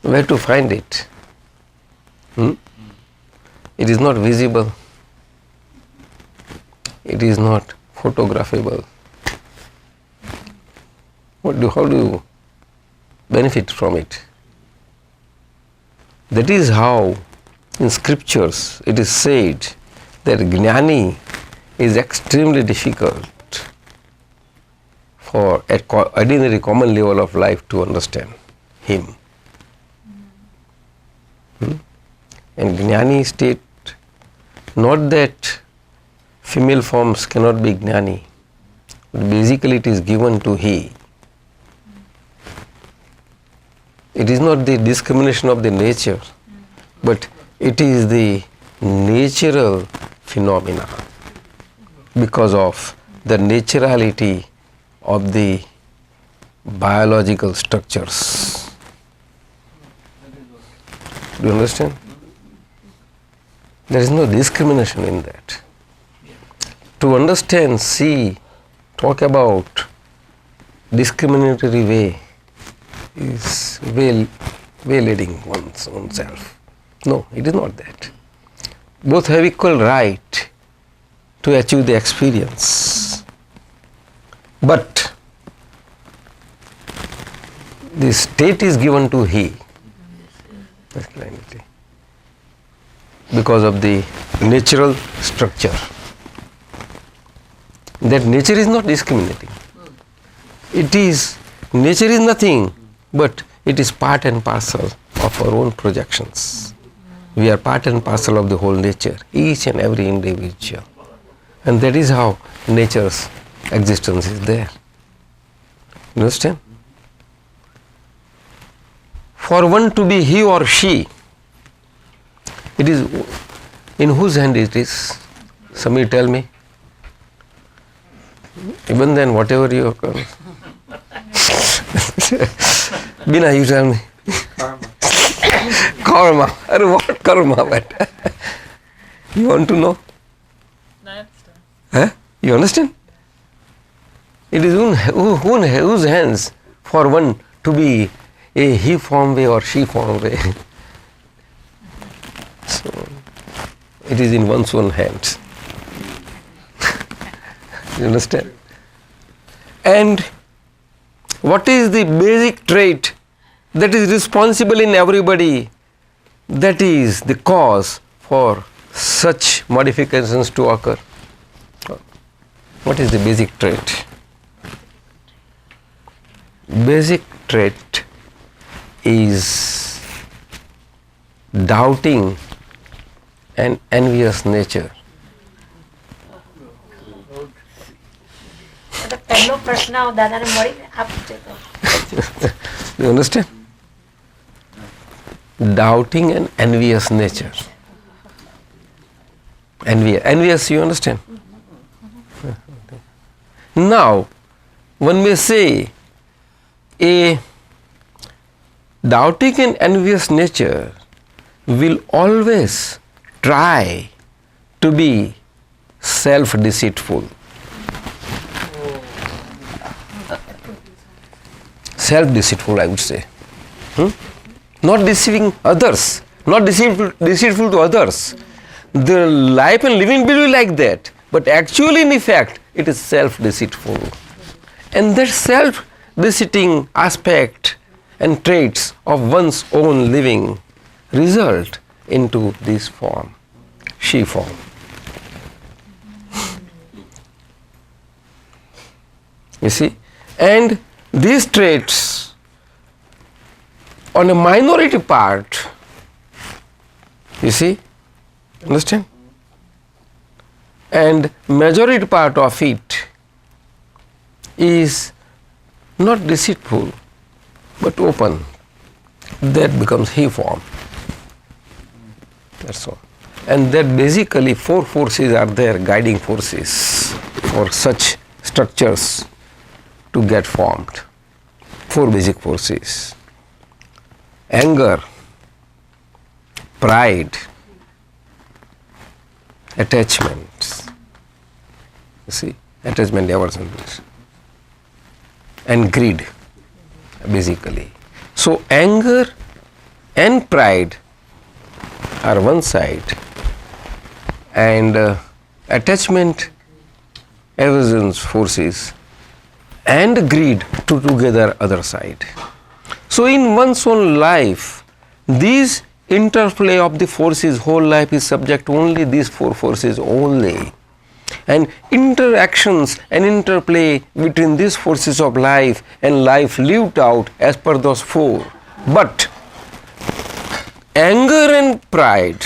Where to find it? It is not visible. It is not photographable. How do you benefit from it? That is how in scriptures it is said that Gnani is extremely difficult for at ordinary common level of life to understand him. And Gnani state, not that female forms cannot be Gnani, but basically it is given to he. It is not the discrimination of the nature, but it is the natural phenomena because of the naturality of the biological structures. Do you understand? There is no discrimination in that. To understand, see, talk about discriminatory way is leading oneself. No, it is not that. Both have equal right to achieve the experience. But the state is given to he, masculinity, because of the natural structure. That nature is not discriminating. Nature is nothing, but it is part and parcel of our own projections. We are part and parcel of the whole nature, each and every individual. And that is how nature's existence is there. You understand? For one to be he or she, it is in whose hand it is? Somebody tell me. Even then, whatever you Bina, you tell me. Karma. What karma? But you want to know? No, I understand. Huh? You understand? It is whose hands for one to be a he form way or she form way. So it is in one's own hands. You understand? And what is the basic trait that is responsible in everybody? That is the cause for such modifications to occur. What is the basic trait? Basic trait is doubting and envious nature. પહેલો પ્રશ્ન દાદાને મળી આ પૂછે તો You understand? Doubting and envious nature. Envious, you understand? Now, one may say a doubting and envious nature will always try to be self-deceitful. Self-deceitful, I would say. Not deceiving others, not deceitful to others. The life and living will be like that, but actually, in effect, it is self-deceitful. And that self-deceiving aspect and traits of one's own living result into this form, she form. You see? And these traits on a minority part, you see, understand? And majority part of it is not deceitful but open. That becomes he form. That's all. And that basically 4 forces are there, guiding forces for such structures to get formed. 4 basic forces: anger, pride, attachments. You see, attachment, aversion, and greed, basically. So anger and pride are one side, and attachment, aversion forces, and greed to together other side. So in one's own life, these interplay of the forces, whole life is subject to only these 4 forces only. And interactions and interplay between these forces of life and life lived out as per those 4. But anger and pride,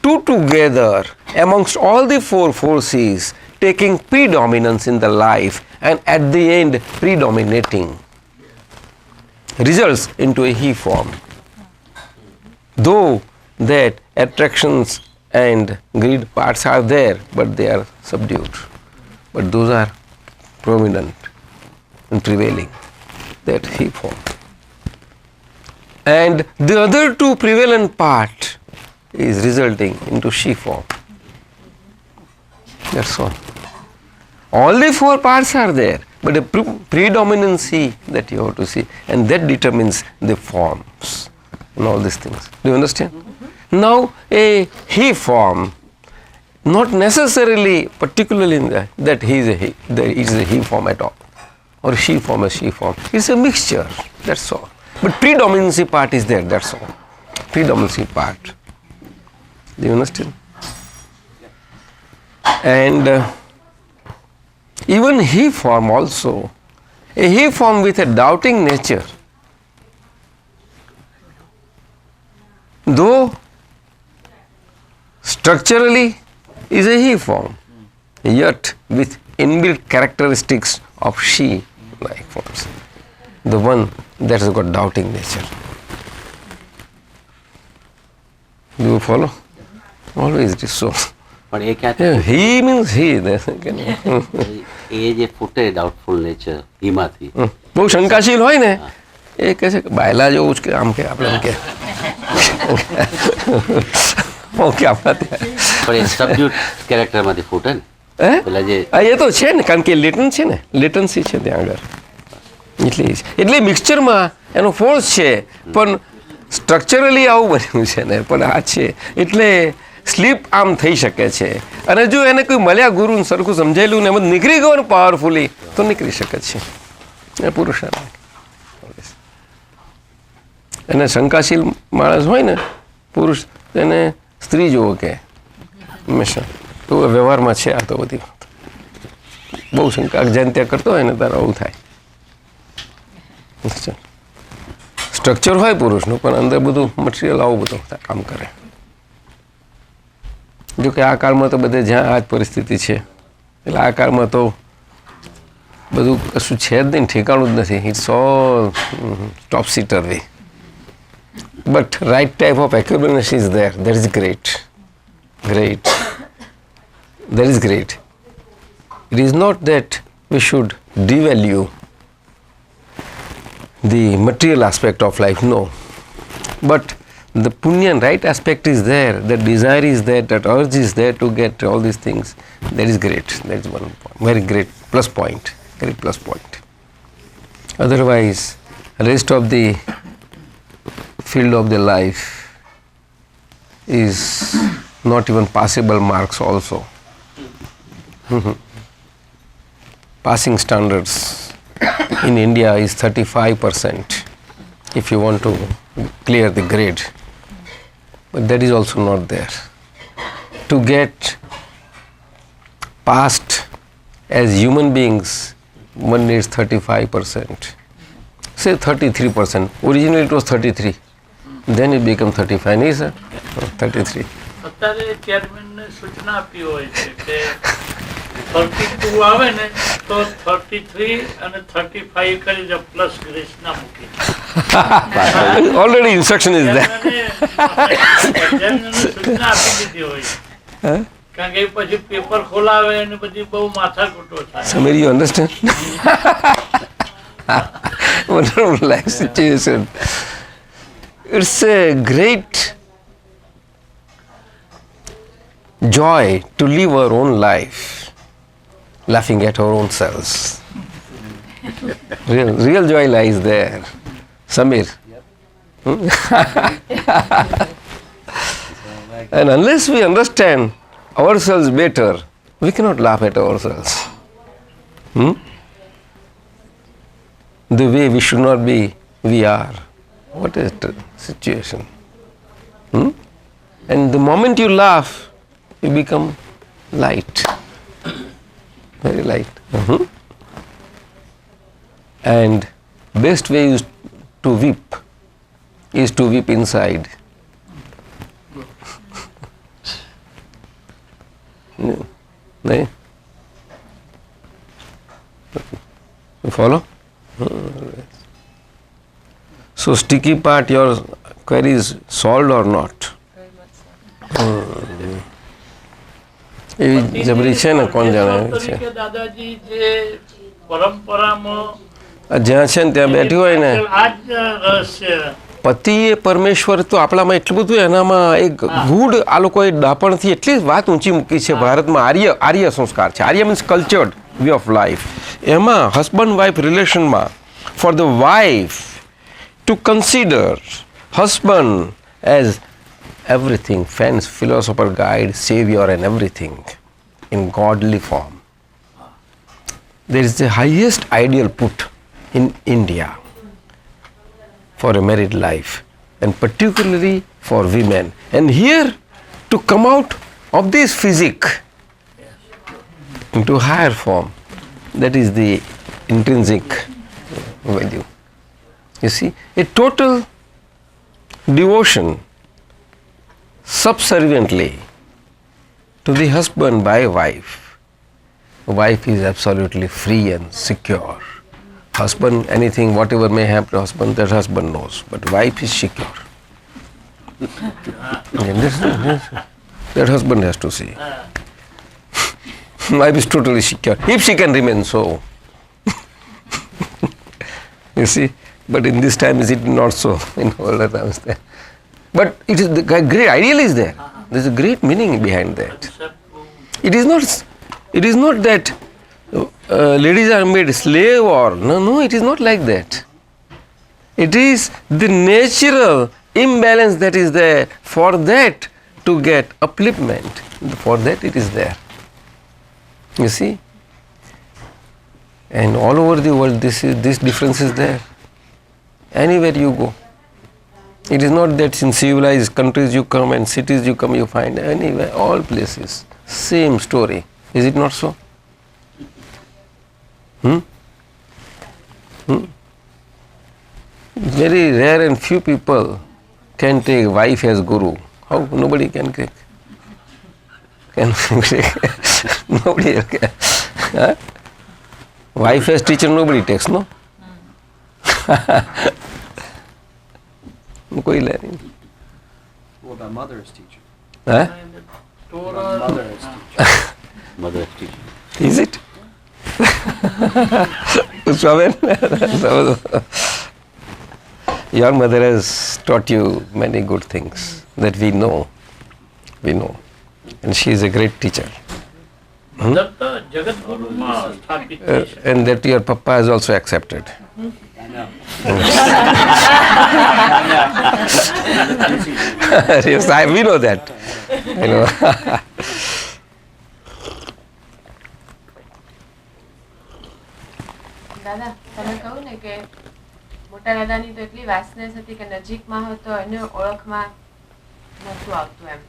two together amongst all the four forces, taking predominance in the life and at the end predominating, results into a he form. Though that attractions and greed parts are there, but they are subdued. But those are prominent and prevailing, that he form. And the other two prevalent part is resulting into she form. That's all. All the four parts are there, but a predominancy that you have to see, and that determines the forms and all these things. Do you understand? Now, a he form, not necessarily, particularly in that he is a he, there is a he form at all, or she form, a she form. It's a mixture. That's all. But predominancy part is there. That's all. Predominancy part. Do you understand? And even he form also, a he form with a doubting nature, though structurally is a he form, yet with inbuilt characteristics of she like forms, the one that has got doubting nature. Do you follow? Always it is so. પણ એ ક્યાં Yeah, he means he. એ જે ફૂટે doubtful nature એમાંથી બહુ શંકાશીલ હોય ને એ કહે છે કે બાયલા જેવું જ કે આમ કે આપણે એમ કે ઓકે આપણા ત્યાં પણ એ સબ્જ્યુટ કેરેક્ટરમાંથી ફૂટે ને હે પેલા જે હા એ તો છે ને કારણ કે લેટન છે ને લેટન્સી છે ત્યાં આગળ એટલે મિક્સચરમાં એનો ફોર્સ છે પણ સ્ટ્રક્ચરલી આવું બન્યું છે ને પણ આ છે એટલે સ્લીપ આમ થઈ શકે છે અને જો એને કોઈ મળ્યા ગુરુને સરખું સમજાયેલું ને એમ જ નીકળી ગયો ને પાવરફુલી તો નીકળી શકે છે એ પુરુષાર્થ. એને શંકાશીલ માણસ હોય ને પુરુષ એને સ્ત્રી જેવો કે હંમેશા તો વ્યવહારમાં છે આ તો બધી બહુ શંકા જ્યાં ત્યાં કરતો હોય ને તારે આવું થાય. સ્ટ્રક્ચર હોય પુરુષનું પણ અંદર બધું મટીરિયલ આવું બધું કામ કરે. જો કે આ કાળમાં તો બધે જ્યાં આ જ પરિસ્થિતિ છે એટલે આ કાળમાં તો બધું કશું છે જ નહીં, ઠેકાણું જ નથી. It's all top seater way. But right type of એક્યુબેનેશન is there. That is great. Great. That is great. It is not that we should devalue the material aspect of life, no. But the punya and right aspect is there, that desire is there, that urge is there to get all these things. That is great. That is one point. Very great plus point. Great plus point. Otherwise, rest of the field of the life is not even passable marks also. Passing standards in India is 35% if you want to clear the grade, but that is also not there. To get passed as human beings, one needs 35%, say 33%. Originally it was 33, then it became 35. Nahi sir? 33. અત્યારે ચેરમેનને સૂચના આપી હોય છે કે 32 આવે ને તો 33 અને 35 કરી દે પ્લસ ગ્રેસ ના મૂકી. Already instruction is there. ચેરમેનને સૂચના આપી દીધી હોય કારણ કે પછી પેપર ખોલાવે અને પછી બહુ માથાકૂટો થાય. Samir, you understand? Wonderful life situation. It's a great joy to live our own life, laughing at our own selves. Real joy lies there. Samir. And unless we understand ourselves better, we cannot laugh at ourselves. The way we should not be, we are. What is the situation? And the moment you laugh, you become light, very light. And best way is to weep inside નહીં? You follow? So sticky part, your query is solved or not? Very much so. એવી જબરી છે ને, કોણ જાણે એવી છે. તરીકે દાદાજી જે પરંપરામાં જ્યાં છે ને ત્યાં બેઠી હોય ને, આ જ રહસ્ય. પતિ એ પરમેશ્વર તો આપણામાં એટલું બધું, એનામાં એક ગુડ, આ લોકોએ ડાપણથી એટલી વાત ઊંચી મૂકી છે. ભારતમાં આર્ય સંસ્કાર છે. Arya means cultured way of life. એમાં હસબન્ડ વાઇફ રિલેશનમાં for the wife to consider husband as everything, fence, philosopher, guide, savior and everything in godly form. There is the highest ideal put in India for a married life and particularly for women. And here to come out of this physique into higher form, that is the intrinsic value. You see, a total devotion subserviently to the husband by wife. Wife is absolutely free and secure. Husband, anything, whatever may happen to husband, that husband knows, but wife is secure. That husband has to see. Wife is totally secure, if she can remain so. You see, but in this time is it not so, in older times there. But it is the great ideal is there. There is a great meaning behind that. It is not that ladies are made slave or no, it is not like that. It is the natural imbalance that is there. For that to get upliftment, for that it is there. You see, and all over the world this difference is there. Anywhere you go, it is not that in civilized countries you come and cities you come, you find anywhere, all places, same story. Is it not so? Very rare and few people can take wife as guru. How? Nobody can take. Nobody can. Huh? Wife as teacher nobody takes, no? कोई ले नहीं. What about mother as teacher? Huh? Mother as teacher. Mother as teacher. Is it? Swamin? Your mother has taught you many good things that we know. We know. And she is a great teacher. જગતગુરુમાં સ્થાપિત થઈ છે. And that your papa has also accepted. I know. Yes, we know that. You know. દાદા તમે કહું ને કે મોટા દાદાની તો એટલી વાસનેસ હતી કે નજીકમાં હતો એને ઓળખમાં નહોતું આવતું એમ.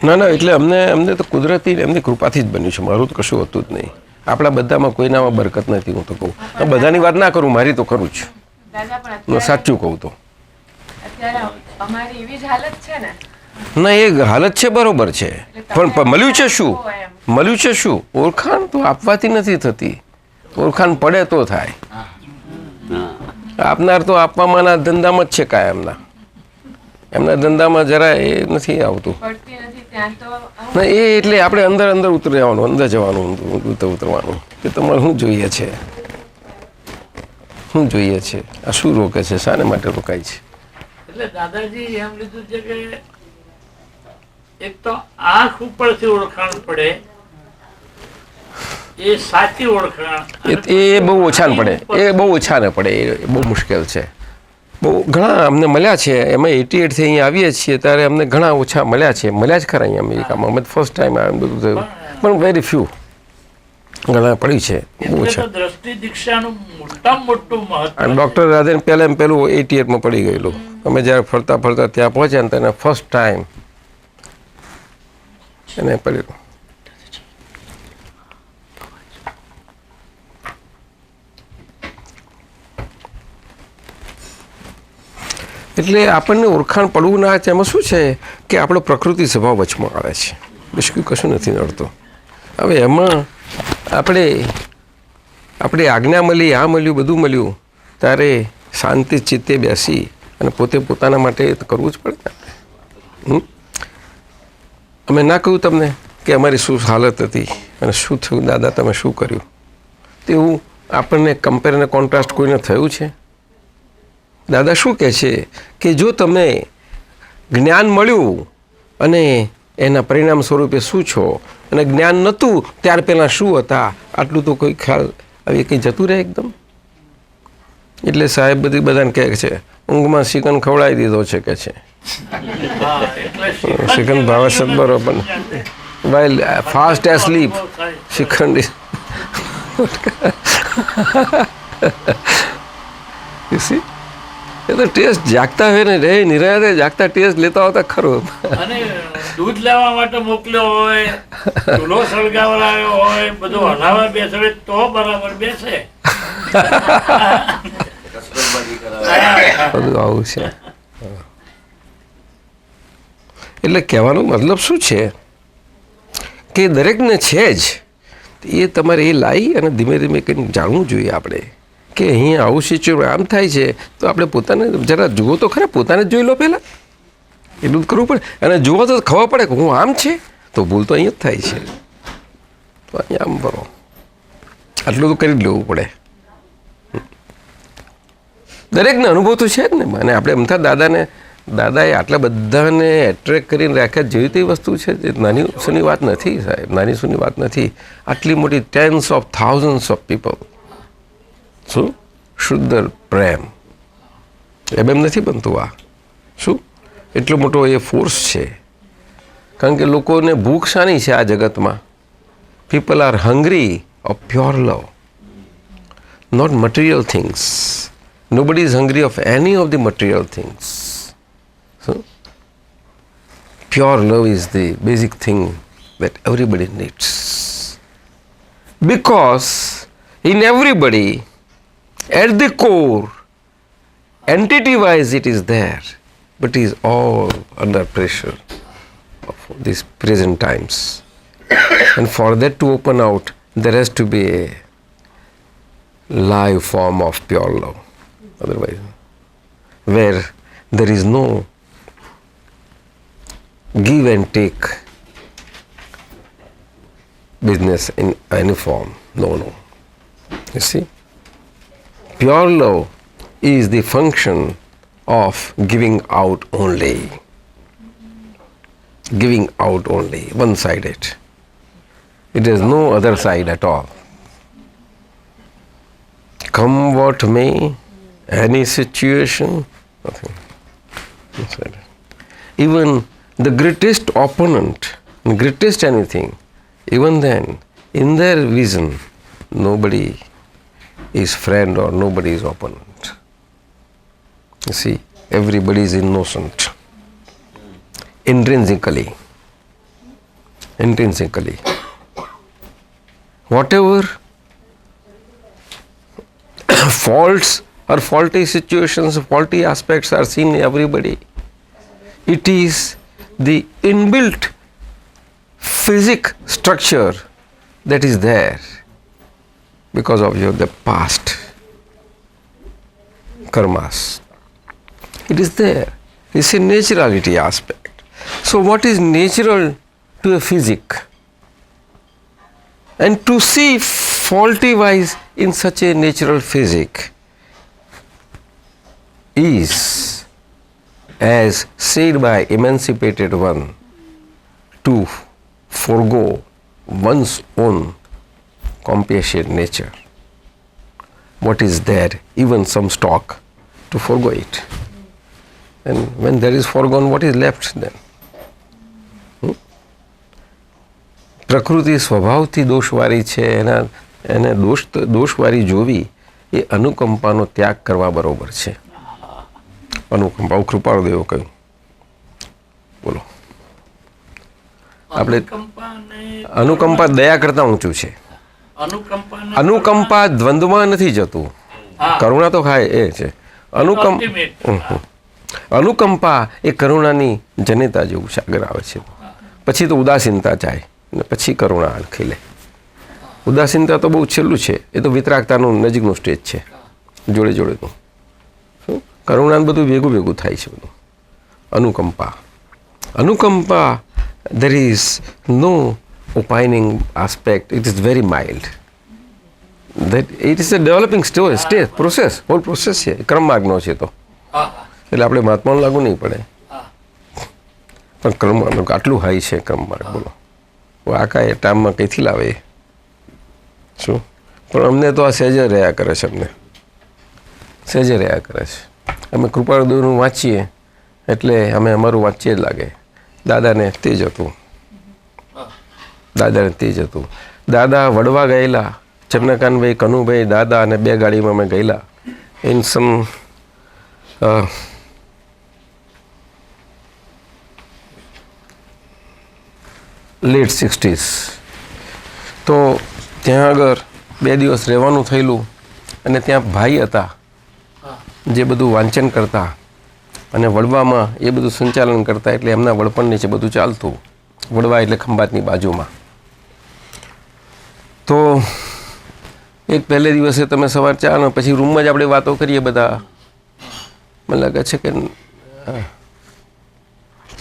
ના એટલે અમને તો કુદરતી એમની કૃપાથી જ બન્યું છે. મારું તો કશું હોતું જ નહીં. આપણા બધામાં કોઈનામાં બરકત નથી. હું તો કહું બધાની વાત ના કરું, મારી તો કરું જ. દાદા પણ હું સાચું કહું તો અત્યારે અમારી એવી જ હાલત છે ને. ના એ હાલત છે, બરોબર છે, પણ મળ્યું છે શું? મળ્યું છે શું? ઓળખાણ તો આપવાથી નથી થતી. ઓળખાણ પડે તો થાય. આપનાર તો આપવામાંના ધંધામાં જ છે કાયમના. એમના ધંધામાં જરા એ નથી આવતું. પડતી નથી ત્યાં તો ના એ એટલે આપણે અંદર ઉતરી જવાનું, અંદર જવાનું, ઉતરવાનું કે તમારે શું જોઈએ છે, શું જોઈએ છે, આ શું રોકે છે, શાને માટે રોકાય છે. એટલે દાદાજી એમ લીધું છે કે એક તો આંખ ઉપરથી ઓળખાણ પડે, એ સાચી ઓળખાણ, એ બહુ ઓછા ને પડે, એ બહુ ઓછા ને પડે, એ બહુ મુશ્કેલ છે. બહુ ઘણા અમને મળ્યા છે. એમાં 88થી અહીંયા આવીએ છીએ ત્યારે અમને ઘણા ઓછા મળ્યા છે. મળ્યા જ ખરા અહીંયા અમેરિકામાં. અમે ફર્સ્ટ ટાઈમ આ બધું થયું, પણ વેરી ફ્યુ ઘણા પડી છે, બહુ ઓછા. દ્રષ્ટિ દીક્ષાનું મોટામાં મોટું મહત્વ. ડૉક્ટર રાધેન પહેલાં પેલું 88માં પડી ગયેલું. અમે જ્યારે ફરતા ત્યાં પહોંચ્યા ને તેને ફર્સ્ટ ટાઈમ એને પડેલું. એટલે આપણને ઓળખાણ પડવું ના છે એમાં શું છે કે આપણો પ્રકૃતિ સ્વભાવ વચમાં આવે છે, બીજું કશું નથી નડતું. હવે એમાં આપણે આજ્ઞા મળી, આ મળ્યું, બધું મળ્યું, ત્યારે શાંતિ ચિત્તે બેસી અને પોતે પોતાના માટે કરવું જ પડે ને. અમે ના કહ્યું તમને કે અમારી શું હાલત હતી અને શું થયું દાદા તમે શું કર્યું, તેવું આપણને કમ્પેર અને કોન્ટ્રાસ્ટ કોઈને થયું છે? દાદા શું કહે છે કે જો તમે જ્ઞાન મળ્યું અને એના પરિણામ સ્વરૂપે શું છો, અને જ્ઞાન નહોતું ત્યાર પહેલાં શું હતા, આટલું તો કોઈ ખ્યાલ આવી કંઈ જતું રહે એકદમ. એટલે સાહેબ બધાને કહે છે ઊંઘમાં શ્રીખંડ ખવડાવી દીધો છે કે છે. શ્રીખંડ ભાવે છે બરોબર, while fast asleep shrikhand you see, એ તો ટેસ્ટ જાગતા હોય ને રે નિરાતે જાગતા ટેસ્ટ લેતા હોતા ખરો. અને દૂધ લેવા માટે મોકલ્યો હોય, ચૂલો સળગાવડાયો હોય, બધું હલાવા બેસે તો બરાબર બેસે. બધું આવું છે. એટલે કહેવાનો મતલબ શું છે કે દરેકને છે જ એ તમારે એ લાવી અને ધીમે ધીમે કંઈક જાણવું જોઈએ આપણે કે અહીંયા આવું સિચ્યુએશન આમ થાય છે, તો આપણે પોતાને જરા જુઓ તો ખરા, પોતાને જ જોઈ લો પહેલાં, એટલું જ કરવું પડે. અને જુઓ તો ખબર પડે કે હું આમ છે તો ભૂલ તો અહીંયા જ થાય છે, તો અહીંયા આમ કરો, આટલું તો કરી જ લેવું પડે. દરેકને અનુભવ તો છે જ ને. અને આપણે એમથા દાદાએ આટલા બધાને એટ્રેક્ટ કરીને રાખ્યા જેવી તેવી વસ્તુ છે, એ નાની સુની વાત નથી સાહેબ, નાની સુની વાત નથી. આટલી મોટી tens of thousands of people, શું શુદ્ધ પ્રેમ એમ નથી બનતું. આ શું એટલો મોટો એ ફોર્સ છે, કારણ કે લોકોને ભૂખ શાની છે આ જગતમાં? People are hungry of pure love, not material things. Nobody is hungry of any of the material things. So, pure love is the basic thing that everybody needs. Because in everybody, at the core, entity-wise it is there, but it is all under pressure of these present times. And for that to open out, there has to be a live form of pure love. Otherwise, where there is no give and take business in any form. No. You see, pure love is the function of giving out only. Giving out only, one-sided. It has no other side at all. Come what may, any situation, nothing. Even the greatest opponent, greatest anything, even then, in their vision, nobody is friend or nobody is opponent. You see, everybody is innocent. Intrinsically. Whatever faults or faulty situations, faulty aspects are seen in everybody. It is the inbuilt physic structure that is there because of the past karmas. It is there. It's a naturality aspect. So what is natural to a physic? And to see faulty wise in such a natural physic is, as said by emancipated one, to forego one's own compassionate nature. What is there, even some stock, to forego it. And when there is foregone, what is left then? પ્રકૃતિ સ્વભાવથી દોષવાળી છે, એને દોષવાળી જોવી એ અનુકંપાનો ત્યાગ કરવા બરોબર છે. અનુકંપા કૃપાળુદેવો કહ્યું. બોલો, આપણે અનુકંપા દયા કરતા ઊંચું છે. અનુકંપા દ્વંદ્વમાં નથી જતું, કરુણા તો ખાય એ છે. અનુકંપા એ કરુણાની જનેતા જેવું આગળ આવે છે. પછી તો ઉદાસીનતા જાય અને પછી કરુણા ખીલે. ઉદાસીનતા તો બહુ છેલ્લું છે, એ તો વિતરાગતાનું નજીકનું સ્ટેજ છે, જોડે જોડેનું. શું કરુણાને બધું ભેગું ભેગું થાય છે બધું. અનુકંપા there is no opining aspect, it is very mild. That it is a developing stage, process, whole process છે, ક્રમ માર્ગનો છે તો. એટલે આપણે મહાત્માનું લાગુ નહીં પડે, પણ ક્રમ આટલું હાઈ છે ક્રમ માર્ગ. બોલો આ કાંઈ ટાઈમમાં કંઈથી લાવે શું? પણ અમને તો આ સહેજે રહ્યા કરે છે, અમને સહેજે રહ્યા કરે છે. અમે કૃપાળુદેવનું વાંચીએ એટલે અમે અમારું વાંચીએ જ લાગે. દાદાને તે જ હતું, દાદાને તે જ હતું. દાદા વડવા ગયેલા, ચંદ્રકાંતભાઈ, કનુભાઈ, દાદા અને 2 ગાડીમાં અમે ગયેલા. In some late 60s. તો ત્યાં આગળ 2 દિવસ રહેવાનું થયેલું અને ત્યાં ભાઈ હતા જે બધું વાંચન કરતા અને વડવામાં એ બધું સંચાલન કરતા, એટલે એમના વડપણ નીચે બધું ચાલતું. વડવા એટલે ખંભાતની બાજુમાં. તો એક પહેલે દિવસે તમે સવાર ચા ને પછી રૂમમાં જ આપણે વાતો કરીએ બધા. મને લાગે છે કે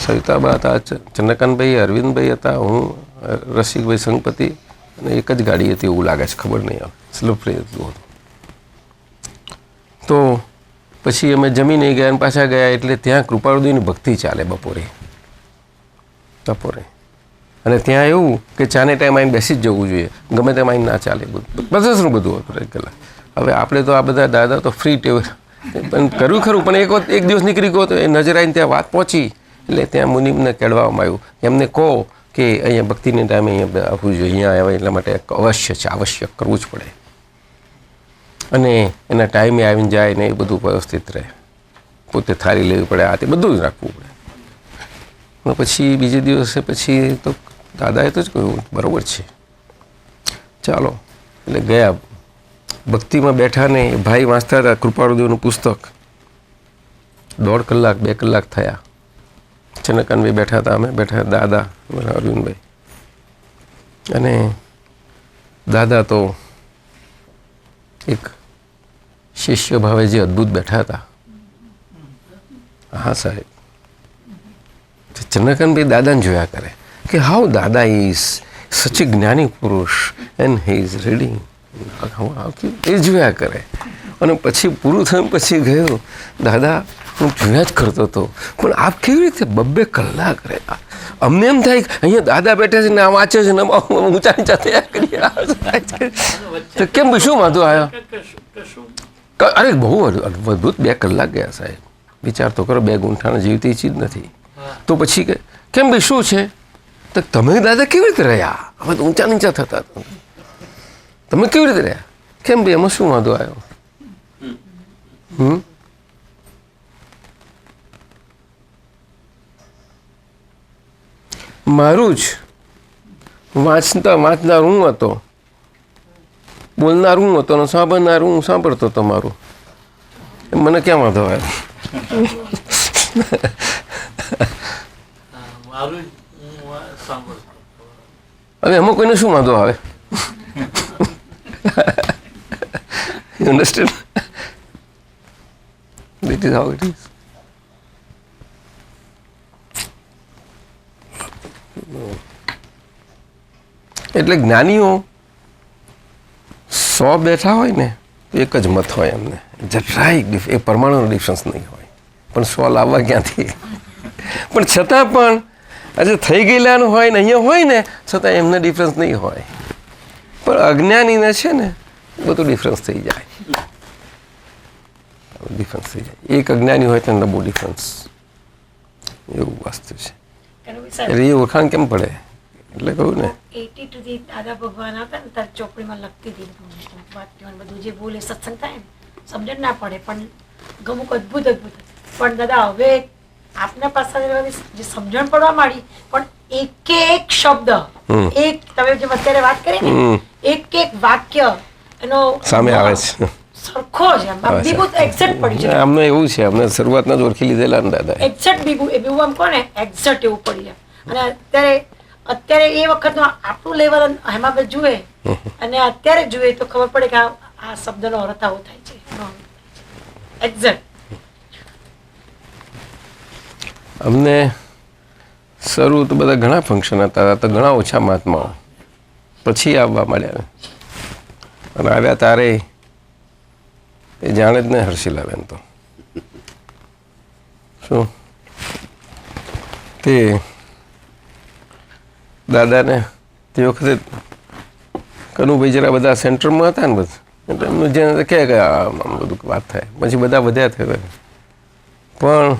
સવિતાબા હતા, ચંદ્રકાંતભાઈ, અરવિંદભાઈ હતા, હું, રસિકભાઈ, સંગપતિ, અને એક જ ગાડી હતી એવું લાગે છે, ખબર નહીં આવે, સ્લો પ્લે હતું. તો પછી અમે જમી નહીં ગયા અને પાછા ગયા. એટલે ત્યાં કૃપાળુદેવની ભક્તિ ચાલે બપોરે. અને ત્યાં એવું કે ચાને ટાઈમ આવીને બેસી જ જવું જોઈએ, ગમે તેમ આવીને ના ચાલે. બધાનું બધું હતું એક કલાક. હવે આપણે તો આ બધા દાદા તો ફ્રી ટેવ પણ કર્યું ખરું, પણ એક દિવસ નીકળી ગયો તો એ નજર આવીને ત્યાં વાત પહોંચી. એટલે ત્યાં મુનિમને કહેવામાં આવ્યું, એમને કહો કે અહીંયા ભક્તિને ટાઈમે અહીંયા આવવું જોઈએ, અહીંયા આવે એટલા માટે અવશ્ય છે, આવશ્યક કરવું જ પડે. અને એના ટાઈમે આવીને જાય ને એ બધું વ્યવસ્થિત રહે. પોતે થાળી લેવી પડે, આ તે બધું જ રાખવું પડે. અને પછી બીજે દિવસે પછી તો દાદાએ તો જ કહ્યું બરાબર છે, ચાલો. એટલે ગયા, ભક્તિમાં બેઠા ને ભાઈ વાંચતા હતા કૃપાળુદેવનું પુસ્તક. 1.5 કલાક 2 કલાક થયા. ચંદ્રકાંતભાઈ બેઠા હતા, અમે બેઠા, દાદા, અરવિંદભાઈ. અને દાદા તો એક શિષ્ય ભાવે જે અદ્ભુત બેઠા હતા. હા સાહેબ, ચંદ્રકાંતભાઈ દાદાને જોયા કરે કે હાઉ દાદા ઇઝ સચ એ જ્ઞાની પુરુષ એન્ડ હી ઇઝ રીડિંગ. એ જોયા કરે. અને પછી પૂરું થયું પછી ગયો, દાદા હું જોયા જ કરતો હતો, પણ આપ કેવી રીતે 2-2 કલાક રહ્યા? અમને એમ થાય અહીંયા દાદા બેઠા છે ને આ વાંચે છે ને ઊંચા નીચા થયા કરીએ. તો કેમ શું વાંધો આવ્યો? અરે બહુ અદ્ભુત 2 કલાક ગયા સાહેબ. વિચાર તો કરો, 2 ગુંઠાના જીવતી ચીજ નથી. તો પછી કે કેમ ભાઈ શું છે? તો તમે દાદા કેવી રીતે રહ્યા? હવે તો ઊંચા નીચા થતા, તમે કેવી રીતે રહ્યા? કેમ ભાઈ એમાં શું વાંધો આવ્યો? મારું જ વાંચનાર હું હતો, બોલનાર હું હતો, સાંભળનાર હું સાંભળતો હતો. મારું મને ક્યાં વાંધો આવ્યો? હવે એમાં કોઈને શું વાંધો આવે? You understand? That is how it is. એટલે જ્ઞાનીઓ 100 બેઠા હોય ને એક જ મત હોય એમને, જરાય એ પરમાણુનો ડિફરન્સ નહીં હોય, પણ 100 લાવવા ક્યાંથી? પણ છતાં પણ આજે થઈ ગયેલાનું હોય ને અહીંયા હોય ને છતાં એમને ડિફરન્સ નહીં હોય. પણ અજ્ઞાનીને છે ને બધું ડિફરન્સ થઈ જાય, ડિફરન્સ થઈ જાય. એક અજ્ઞાની હોય તો બહુ ડિફરન્સ, એવું વસ્તુ છે. એટલે એ ઓળખાણ કેમ પડે? એટલે કહ્યું ને 82 થી દાદા ભગવાન આવતા ને ત્યારે ચોપડીમાં લખતી હતી વાક્યો બધું જે બોલે સત્સંગ થાય ને સમજણ ના પડે, પણ અમુક અદભુત પણ દાદા હવે આપના પાસે જે સમજણ પડવા માંડી, પણ એક શબ્દ, એક તમે જેમ અત્યારે વાત કરી ને એક વાક્ય એનો સામે આવે છે, સરખો છે આમ બીબુ એક્ઝેક્ટ પડી જાય અમને એવું છે, અમને શરૂઆતના જ ઓળખી લીધેલા ને દાદા. એક્ઝેક્ટ બીબુ એ બીબુ આમ કોને એક્ઝેક્ટ એવું પડી જાય. અને અત્યારે એ વખતનું આપણું લેવલ એમાં બે જુએ અને અત્યારે જુએ તો ખબર પડે કે આ શબ્દનો અર્થ આવો થાય છે એક્ઝેક્ટ. અમને શરૂ તો બધા ઘણા ફંક્શન હતા, તો ઘણા ઓછા મહાત્માઓ પછી આવવા માંડ્યા અને આવ્યા તારે એ જાણે જ નહીં હર્ષિલાબેન તો શું તે દાદાને તે વખતે કનુભાઈ જરા બધા સેન્ટરમાં હતા ને બધું એટલે એમનું જે કહે કે આમ બધું વાત થાય પછી બધા વધ્યા થયા પણ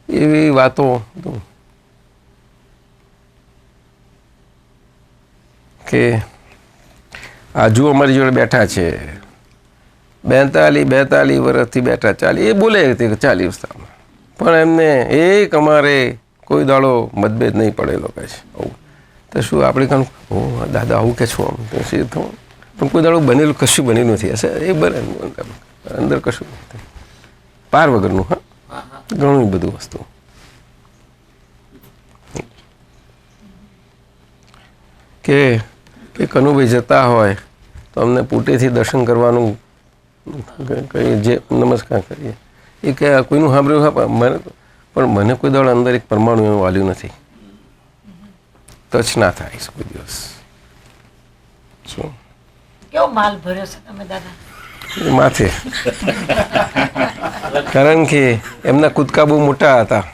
એવી વાતો કે આજુ અમારી જોડે બેઠા છે 42 વર્ષથી બેઠા 40 એ બોલે 40 વર્ષમાં પણ એમને એક અમારે કોઈ દાડો મતભેદ નહીં પડેલો કહે છે. આવું તો શું આપણે કહું ઓ દાદા આવું કે છો આમ શી થવું પણ કોઈ દાડો બનેલું કશું બનેલું નથી હશે એ બને અંદર કશું નથી પાર વગરનું. હા ઘણું બધું વસ્તુ કે કનુભાઈ જતા હોય તો અમને પૂટેથી દર્શન કરવાનું કહીએ જે નમસ્કાર કરીએ એ કે કોઈનું સાંભળ્યું હા પણ મને કોઈ દાડો અંદર એક પરમાણુ એવું વાલ્યું નથી, ટચ ના થાય કોઈ દિવસ. શું કેવો માલ ભર્યો છે તમે દાદા માથે કારણ કે એમના કૂદકા બહુ મોટા હતા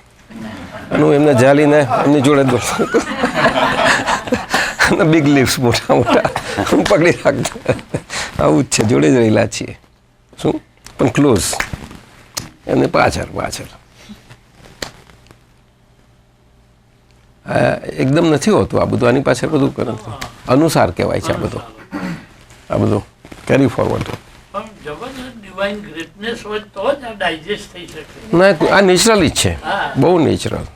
અને હું એમને ઝાલીને એમની જોડે દોડતો અને બિગ લીવ્સ મોટા મોટા હું પકડી રાખતો. આવું જ છે, જોડે જ રહેલા છીએ શું પણ ક્લોઝ એમને પાછળ એકદમ નથી હોતું આ બધું. આની પાછળ બધું અનુસાર કહેવાય છે આ બધું કેરી ફોરવર્ડ. ના આ નેચરલી જ છે, બહુ નેચરલ.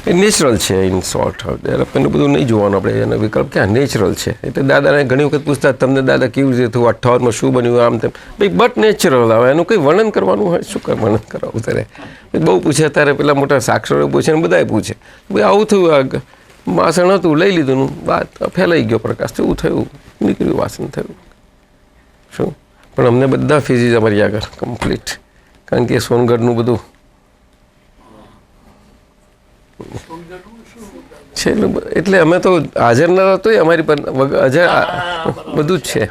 એ નેચરલ છે ઇન શોર્ટ. ડેવલપમેન્ટ બધું નહીં જોવાનું આપણે, એનો વિકલ્પ ક્યાં નેચરલ છે. એટલે દાદાને ઘણી વખત પૂછતા તમને દાદા કેવું રીતે થયું 58માં શું બન્યું આમ તેમ ભાઈ બટ નેચરલ આવે એનું કંઈ વર્ણન કરવાનું હોય શું વર્ણન કરાવું ત્યારે બહુ પૂછે ત્યારે પેલા મોટા સાક્ષરો પૂછે ને બધાએ પૂછે ભાઈ આવું થયું વાસણ હતું લઈ લીધું વાત ફેલાઈ ગયો પ્રકાશ એવું થયું નીકળ્યું વાસણ થયું શું. પણ અમને બધા ફિઝિક્સ અમારી આગળ કમ્પ્લીટ કારણ કે સોનગઢનું બધું છે એટલે અમે તો હાજર ન તોય અમારી પર હાજર બધું જ છે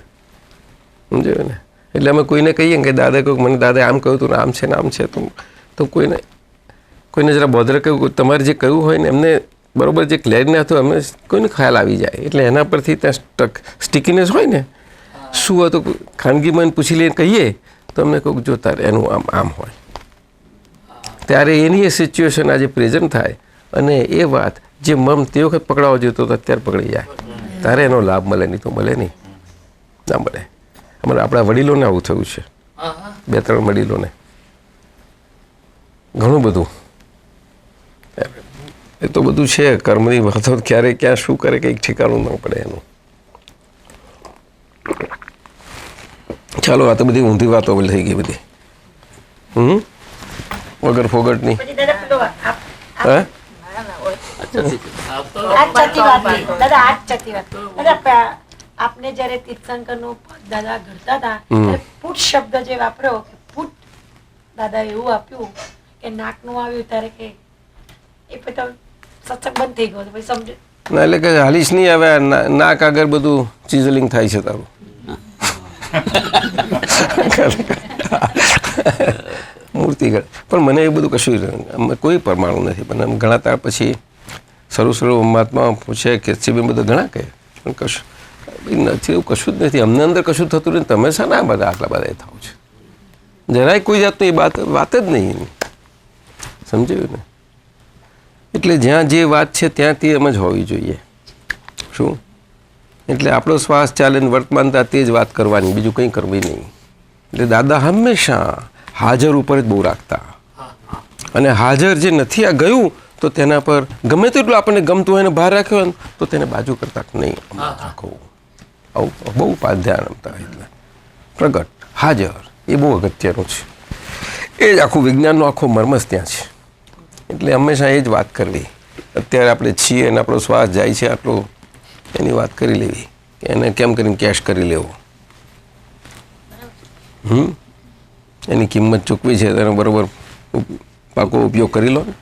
સમજાયું ને. એટલે અમે કોઈને કહીએ કે દાદા કહ્યું મને દાદાએ આમ કહ્યું હતું ને આમ છે ને આમ છે તો કોઈને જરા બોધરે કહ્યું તમારે જે કહ્યું હોય ને એમને બરાબર જે ક્લેર ના હતું અમે કોઈને ખ્યાલ આવી જાય એટલે એના પરથી ત્યાં સ્ટીકીનેસ હોય ને શું હતું ખાનગીમાં પૂછી લઈને કહીએ તો અમને કહું જો તારે એનું આમ હોય ત્યારે એની એ સિચ્યુએશન આજે પ્રેઝન્ટ થાય અને એ વાત જે મમ તે વખત પકડાવો જોઈતો તો અત્યારે પકડી જાય તારે એનો લાભ મળે નહીં તો મળે નહીં ના મળે. અમારે આપણા વડીલોને આવું થયું છે 2-3 વડીલોને ઘણું બધું. એ તો બધું છે કર્મની વાતો ક્યારે ક્યાં શું કરે કંઈક ઠેકાણું ન પડે એનું. ચાલો આ તો બધી ઊંધી વાતો થઈ ગઈ બધી વગર ફોગટની. આપને જયારે તીર્થંકર નું દાદા ઘડતા હતા પુટ શબ્દ જે વાપર્યો કે પુટ દાદા એવું આપ્યું કે નાક નું આવ્યું ત્યારે કે એ પછી સત્સંગ બંધ થઈ ગયો પછી સમજે ના એટલે કે હાલીશ નહીં આવે નાક આગળ બધું ચીઝલિંગ થાય છે તારું મૂર્તિગળ. પણ મને એ બધું કશું કોઈ પરમાણુ નથી પણ આમ ઘણા ત્યાર પછી શરૂ મહાત્મા પૂછે કે શિબિર બધું ઘણા કહે પણ કશું નથી એવું કશું જ નથી અમને અંદર કશું થતું નહીં તમે શાના બધા આટલા બધા એ થાવ છે જરાય કોઈ જાતની એ વાત જ નહીં સમજાયું ને. એટલે જ્યાં જે વાત છે ત્યાંથી એમ જ હોવી જોઈએ શું. એટલે આપણો શ્વાસ ચાલે ને વર્તમાનતા તે જ વાત કરવાની બીજું કંઈ કરવી નહીં. એટલે દાદા હંમેશા હાજર ઉપર જ બહુ રાખતા અને હાજર જે નથી આ ગયું તો તો તેના પર ગમે તેટલું આપણને ગમતું હોય એને બહાર રાખ્યો હોય ને તો તેને બાજુ કરતા નહીં રાખવું. આવું બહુ ધ્યાન એટલે પ્રગટ હાજર એ બહુ અગત્યનું છે. એ જ આખું વિજ્ઞાનનો આખો મર્મ જ ત્યાં છે. એટલે હંમેશા એ જ વાત કરવી. અત્યારે આપણે છીએ અને આપણો શ્વાસ જાય છે આટલો, એની વાત કરી લેવી કે એને કેમ કરીને કેશ કરી લેવો. એની કિંમત ચૂકવી છે તેનો બરાબર પાકો ઉપયોગ કરી લો ને.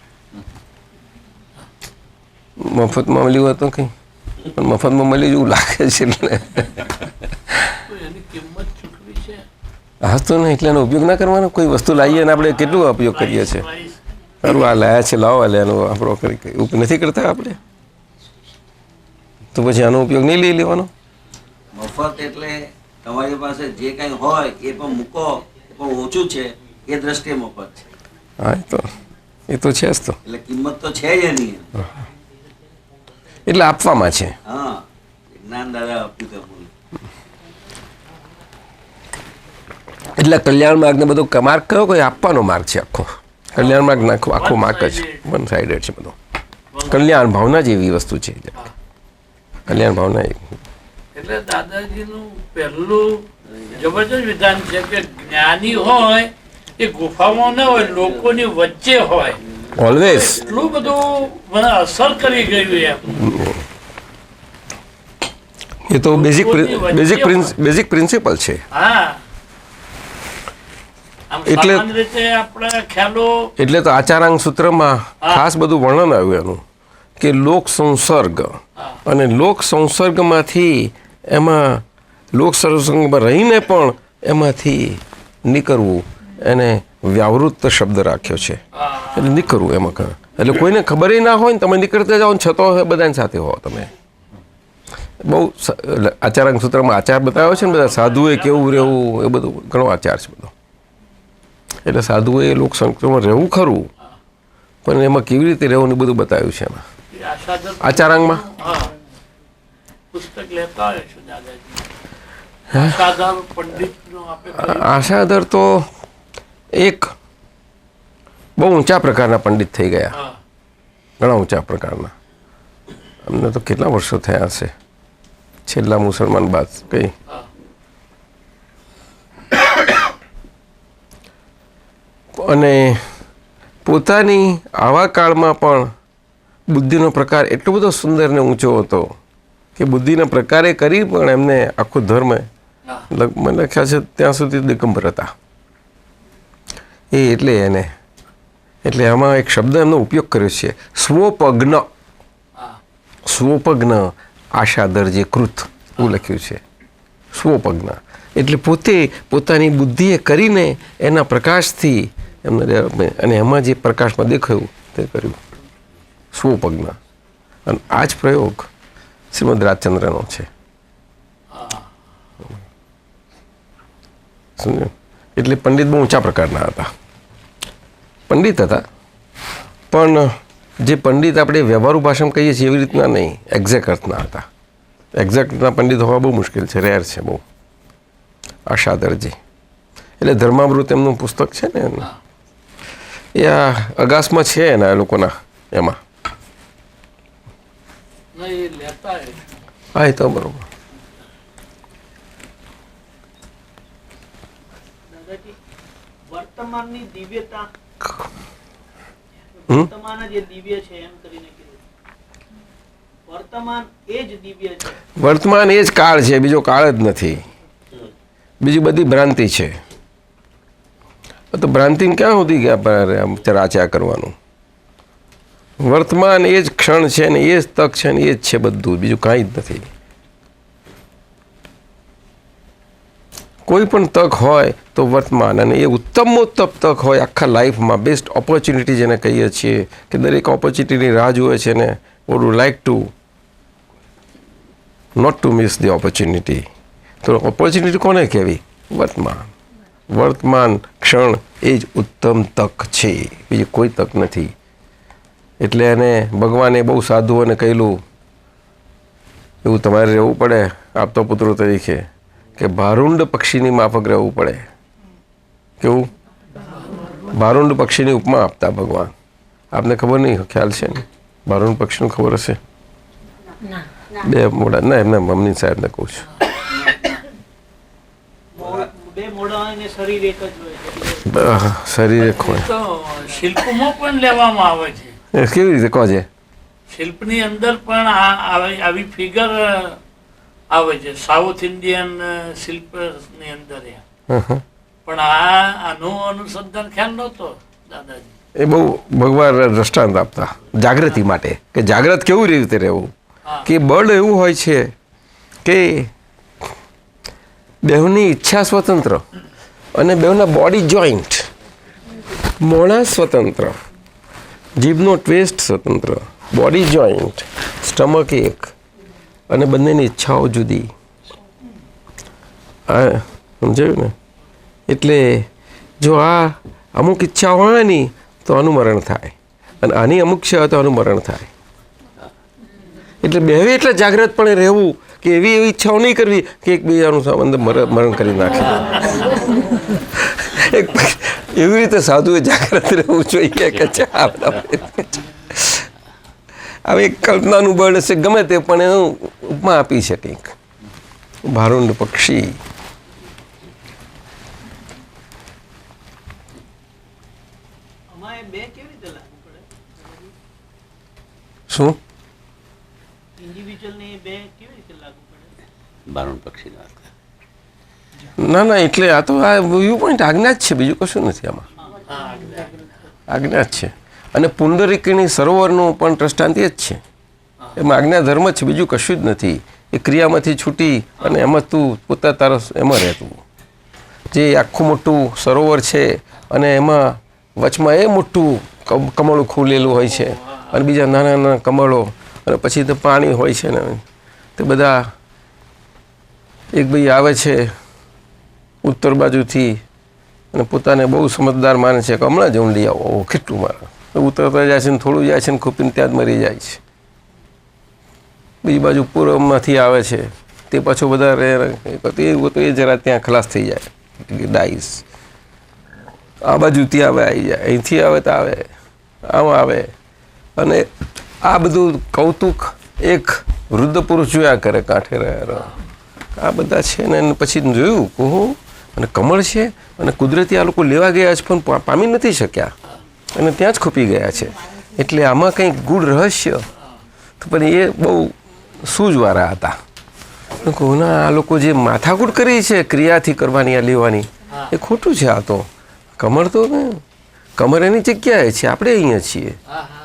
મફતમાં મળ્યું હતું કંઈ, પણ મફતમાં મળી જેવું લાગે છે એટલે હા તો નહીં એટલે એનો ઉપયોગ ના કરવાનો. કોઈ વસ્તુ લાવીએ અને આપણે કેટલું ઉપયોગ કરીએ છીએ. સારું આ લાયા છે લાવો એટલે એનો આપણો કરી નથી કરતા આપણે, તો પછી આનો ઉપયોગ નહીં લઈ લેવાનો. મફત એટલે તમારી પાસે જે કંઈ હોય એ પણ મૂકો, એ પણ ઓછું છે એ દ્રષ્ટિએ મફત છે. હા એ તો છે જ. તો એટલે કિંમત તો છે જ એની. એટલે આપવામાં છે. હા, જ્ઞાન દાદા આપ્યું તો બોલ. એટલે કલ્યાણ માર્ગ ને બધો માર્ગ કયો કોઈ આપવાનો માર્ગ છે. આખો કલ્યાણ માર્ગ નાખો આખો માર્ગ જ વન સાઇડેડ છે બધો. કલ્યાણ ભાવના જેવી વસ્તુ છે. કલ્યાણ ભાવના એટલે દાદાજીનું પહેલું જબરજસ્ત વિધાન છે કે જ્ઞાની હોય એ ગુફામાં ન હોય, લોકોની વચ્ચે હોય. ઓલવેઝ એટલું બધું મને અસર કરી ગયું એમ. એ તો બેઝિક પ્રિન્સિપલ છે. હા, એટલે રીતે આપણા ખ્યાલો એટલે તો આચારાંગ સૂત્રમાં ખાસ બધું વર્ણન આવ્યું એનું કે લોક સંસર્ગ અને લોક સંસર્ગમાંથી એમાં લોક સંસર્ગમાં રહીને પણ એમાંથી નીકળવું એને વ્યાવૃત્ત શબ્દ રાખ્યો છે. એટલે નીકળવું એમાં એટલે કોઈને ખબર ના હોય ને તમે નીકળતા જાઓ ને છતો બધાની સાથે હો તમે. બહુ આચારાંગ સૂત્રમાં આચાર બતાવ્યો છે ને બધા સાધુએ કેવું રહેવું એ બધું ઘણો આચાર છે બધો. એટલે સાધુએ લોક સંસ્કૃતિમાં રહેવું ખરું પણ એમાં કેવી રીતે રહેવું ને બધું બતાવ્યું છે એમાં આચારાંગમાં. પુસ્તક લેતા હોય છે દાદાજી. આશાધર તો એક બહુ ઊંચા પ્રકારના પંડિત થઈ ગયા, ઘણા ઊંચા પ્રકારના. અમને તો કેટલા વર્ષો થયા હશે છેલ્લા મુસલમાન બાદ કઈ. અને પોતાની આવા કાળમાં પણ બુદ્ધિનો પ્રકાર એટલો બધો સુંદર ને ઊંચો હતો કે બુદ્ધિના પ્રકારે કરી પણ એમને આખો ધર્મ મને ખ્યાલ છે ત્યાં સુધી દિગંબર હતા એ. એટલે આમાં એક શબ્દ એમનો ઉપયોગ કર્યો છે સ્વોપજ્ઞ. સ્વોપજ્ઞ આશાદર જે કૃત એવું લખ્યું છે સ્વોપજ્ઞ. એટલે પોતે પોતાની બુદ્ધિએ કરીને એના પ્રકાશથી એમને અને એમાં જે પ્રકાશમાં દેખાયું તે કર્યું સ્વોપજ્ઞ. અને આ જ પ્રયોગ શ્રીમદ રાજચંદ્રનો છે. સમજો એટલે પંડિત બહુ ઊંચા પ્રકારના હતા. પંડિત હતા પણ જે પંડિત આપણે વ્યવહારુ ભાષામાં કહીએ છીએ એવી રીતના નહીં, એક્ઝેક્ટ અર્થના હતા. એક્ઝેક્ટના પંડિત હોવા બહુ મુશ્કેલ છે, રેર છે બહુ. આશાદરજી એટલે ધર્મામૃત એમનું પુસ્તક છે ને એ આ અગાસમાં છે એના એ લોકોના એમાં. હા એ તો બરોબર. વર્તમાનની દિવ્યતા, વર્તમાન જે દિવ્ય છે એમ કરીને કીધું. વર્તમાન એ જ દિવ્ય છે. વર્તમાન એ જ કાળ છે, બીજો કાળ જ નથી. બીજી બધી ભ્રાંતિ છે. તો ભ્રાંતિને ક્યાં સુધી ગયા ચરાચા કરવાનું. વર્તમાન એ જ ક્ષણ છે ને એ જ તક છે ને એ જ છે બધું, બીજું કાંઈ જ નથી. કોઈ પણ તક હોય તો વર્તમાન, અને એ ઉત્તમોત્તમ તક હોય આખા લાઈફમાં, બેસ્ટ ઓપોર્ચ્યુનિટી જેને કહીએ છીએ કે દરેક ઓપોર્ચ્યુનિટીની રાહ જુએ છે ને would like to not to miss the opportunity. તો ઓપોર્ચ્યુનિટી કોને કહેવી? વર્તમાન. વર્તમાન ક્ષણ એ જ ઉત્તમ તક છે, બીજી કોઈ તક નથી. એટલે એને ભગવાને બહુ સાધુઓને કહેલું એવું તમારે રહેવું પડે આપતો પુત્રો તરીકે કે ભારુંડ પક્ષીની માફક રહેવું પડે. કેવું? ભારુંડ પક્ષીની ઉપમા આપતા ભગવાન. આપને ખબર નહીં, ખ્યાલ છે ને? બારોણ પક્ષીનું ખબર હશે? ના. બે મોઢા ના, એમના મમ્મી સાહેબને કહું છું. બે મોઢા અને શરીર એક જ હોય છે. શરીર એક હોય તો શિલ્પમાં પણ લેવામાં આવે છે. એ કેવી રીતે કહો છે? શિલ્પની અંદર પણ આવી ફિગર આવે છે સાઉથ ઇન્ડિયન શિલ્પની અંદર પણ આનું અનુસંધાન ખ્યાલ નહોતો દાદાજી. એ બહુ ભગવાન દ્રષ્ટાંત આપતા જાગૃતિ માટે, કે જાગ્રત કેવું રીતે રહેવું. કે બળ એવું હોય છે કે બેઉની ઈચ્છા સ્વતંત્ર અને બેઉના બોડી જોઈન્ટ, મોણા સ્વતંત્ર, જીભનો ટ્વેસ્ટ સ્વતંત્ર, બોડી જોઈન્ટ, સ્ટમક એક, અને બંનેની ઈચ્છાઓ જુદી. હા, સમજાયું ને? એટલે જો આ અમુક ઈચ્છા હોય નહીં તો આનું મરણ થાય, અને આની અમુક છે તો આનું મરણ થાય. એટલે બેવે એટલે જાગ્રતપણે રહેવું કે એવી ઈચ્છાઓ નહીં કરવી કે એકબીજાનું સંબંધ મરણ કરી નાખે. એવી રીતે સાધુએ જાગ્રત રહેવું જોઈએ કે હવે એક કલ્પનાનું બળ હશે ગમે તે, પણ એનું ઉપમા આપી છે કંઈક. ભારુંડ પક્ષી બે કેવી રીતે લાગુ પડે? શું ઇન્ડિવિજ્યુઅલ ને બે કેવી રીતે લાગુ પડે? બારોણ પક્ષી ના, એટલે આ તો આ વ્યૂ પોઈન્ટ આજ્ઞા જ છે, બીજું કશું નથી આમાં. આજ્ઞા જ છે. અને પુંડરીકની સરોવરનું પણ દ્રષ્ટાંત જ છે. એમાં આજ્ઞા ધર્મ જ છે, બીજું કશું જ નથી. એ ક્રિયામાંથી છૂટી અને એમાં તું પોતા તારો એમાં રહેતું. જે આખું મોટું સરોવર છે અને એમાં વચમાં એ મોટું કમળું ખુલેલું હોય છે અને બીજા નાના નાના કમળો, અને પછી તો પાણી હોય છે ને તે બધા. એક ભાઈ આવે છે ઉત્તર બાજુથી અને પોતાને બહુ સમજદાર માને છે કે હમણાં જ હું લઈ આવો, કેટલું મારે. ઉતરતા જાય છે ને થોડું જાય છે ને ખૂપીને ત્યાં જ મરી જાય છે. બીજી બાજુ પૂર્વમાંથી આવે છે તે પાછું બધા એ જરા ત્યાં ખલાસ થઈ જાય, ડાઈસ. આ બાજુ ત્યાં આવે આવી જાય, અહીંથી આવે તો આવે, આમ આવે. અને આ બધું કૌતુક એક વૃદ્ધ પુરુષ જોયા કરે કાંઠે રહ્યા. આ બધા છે ને પછી જોયું કહું, અને કમળ છે અને કુદરતી આ લોકો લેવા ગયા છે પણ પામી નથી શક્યા અને ત્યાં જ ખૂપી ગયા છે. એટલે આમાં કંઈક ગૂઢ રહસ્ય તો પણ એ બહુ સૂઝવાળા હતા. કહું ના, આ લોકો જે માથાકૂટ કરી છે ક્રિયાથી કરવાની આ લેવાની, એ ખોટું છે. આ તો કમળ તો ને કમર એની જગ્યાએ છે, આપણે અહીંયા છીએ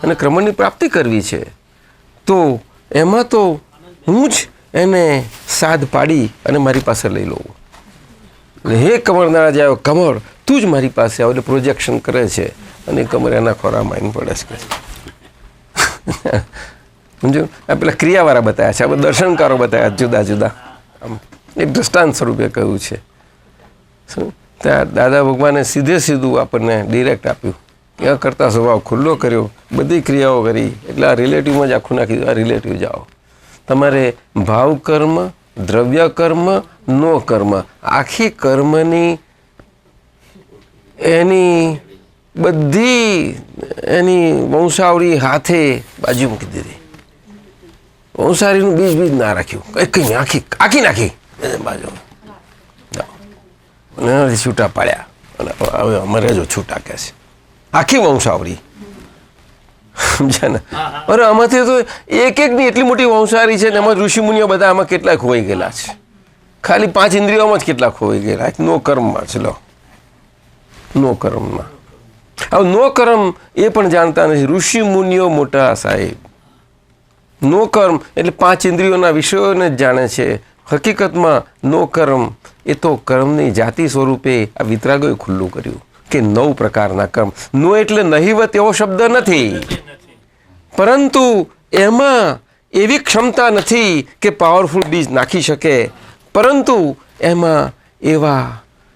અને કમળની પ્રાપ્તિ કરવી છે. તો એમાં તો હું જ એને સાધ પાડી અને મારી પાસે લઈ લઉં. હે કમળના જાય કમળ, તું જ મારી પાસે આવ. એટલે પ્રોજેક્શન કરે છે અને કમર એના ખોરામાં આવીને પડે છે. સમજો? આ પેલા ક્રિયાવાળા બતાવ્યા છે, આપણે દર્શનકારો બતાવ્યા જુદા જુદા. આમ એક દ્રષ્ટાંત સ્વરૂપે કહ્યું છે. શું ત્યાં દાદા ભગવાને સીધું આપણને ડિરેક્ટ આપ્યું કે કરતા સ્વભાવ ખુલ્લો કર્યો, બધી ક્રિયાઓ કરી. એટલે આ રિલેટિવમાં જ આખું નાખી દીધું. આ રિલેટિવ જાઓ, તમારે ભાવ કર્મ, દ્રવ્ય કર્મ, નો કર્મ, આખી કર્મની એની બધી એની વંશાવળી હાથે બાજુ મૂકી દીધી. વંશાવળીનું બીજ ના રાખ્યું, કંઈ આખી નાખી બાજુ, એનાથી છૂટા પાડ્યા. અને હવે અમારે જો છૂટા કહે છે આખી વંશાવળી. સમજ્યા ને? અરે આમાંથી તો એકની એટલી મોટી વંશાવળી છે ને એમાં ઋષિમુનિઓ બધા આમાં કેટલાક ખોવાઈ ગયેલા છે. ખાલી 5 ઇન્દ્રિયોમાં જ કેટલાક ખોવાઈ ગયેલા. નો કર્મમાં છે. લો, નો કર્મમાં. હવે નો કર્મ એ પણ જાણતા નથી ઋષિ મુનિઓ મોટા સાહેબ. નો કર્મ એટલે 5 ઇન્દ્રિયોના વિષયોને જ જાણે છે. હકીકતમાં નો કર્મ એ તો કર્મની જાતિ સ્વરૂપે આ વિતરાગોએ ખુલ્લું કર્યું કે 9 પ્રકારના કર્મ. નો એટલે નહિવત એવો શબ્દ નથી, પરંતુ એમાં એવી ક્ષમતા નથી કે પાવરફુલ બીજ નાખી શકે, પરંતુ એમાં એવા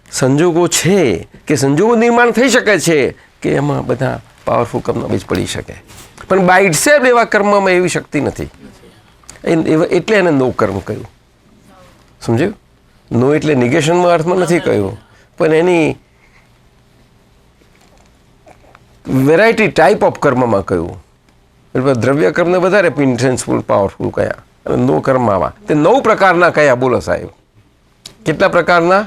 સંજોગો છે કે સંજોગો નિર્માણ થઈ શકે છે કે એમાં બધા પાવરફુલ કર્મના બીજ પડી શકે. પણ બાય ઇટસેલ્ફ એવા કર્મમાં એવી શક્તિ નથી. એટલે એને નો કર્મ કહ્યું. સમજ્યું? નો એટલે નિગેશનમાં અર્થમાં નથી કહ્યું, પણ એની વેરાયટી ટાઈપ ઓફ કર્મમાં કયું, એટલે દ્રવ્ય કર્મને વધારે ઇન્ટેન્સફુલ પાવરફુલ કયા, અને નો કર્મમાં તે 9 પ્રકારના કયા? બોલો સાહેબ, કેટલા પ્રકારના?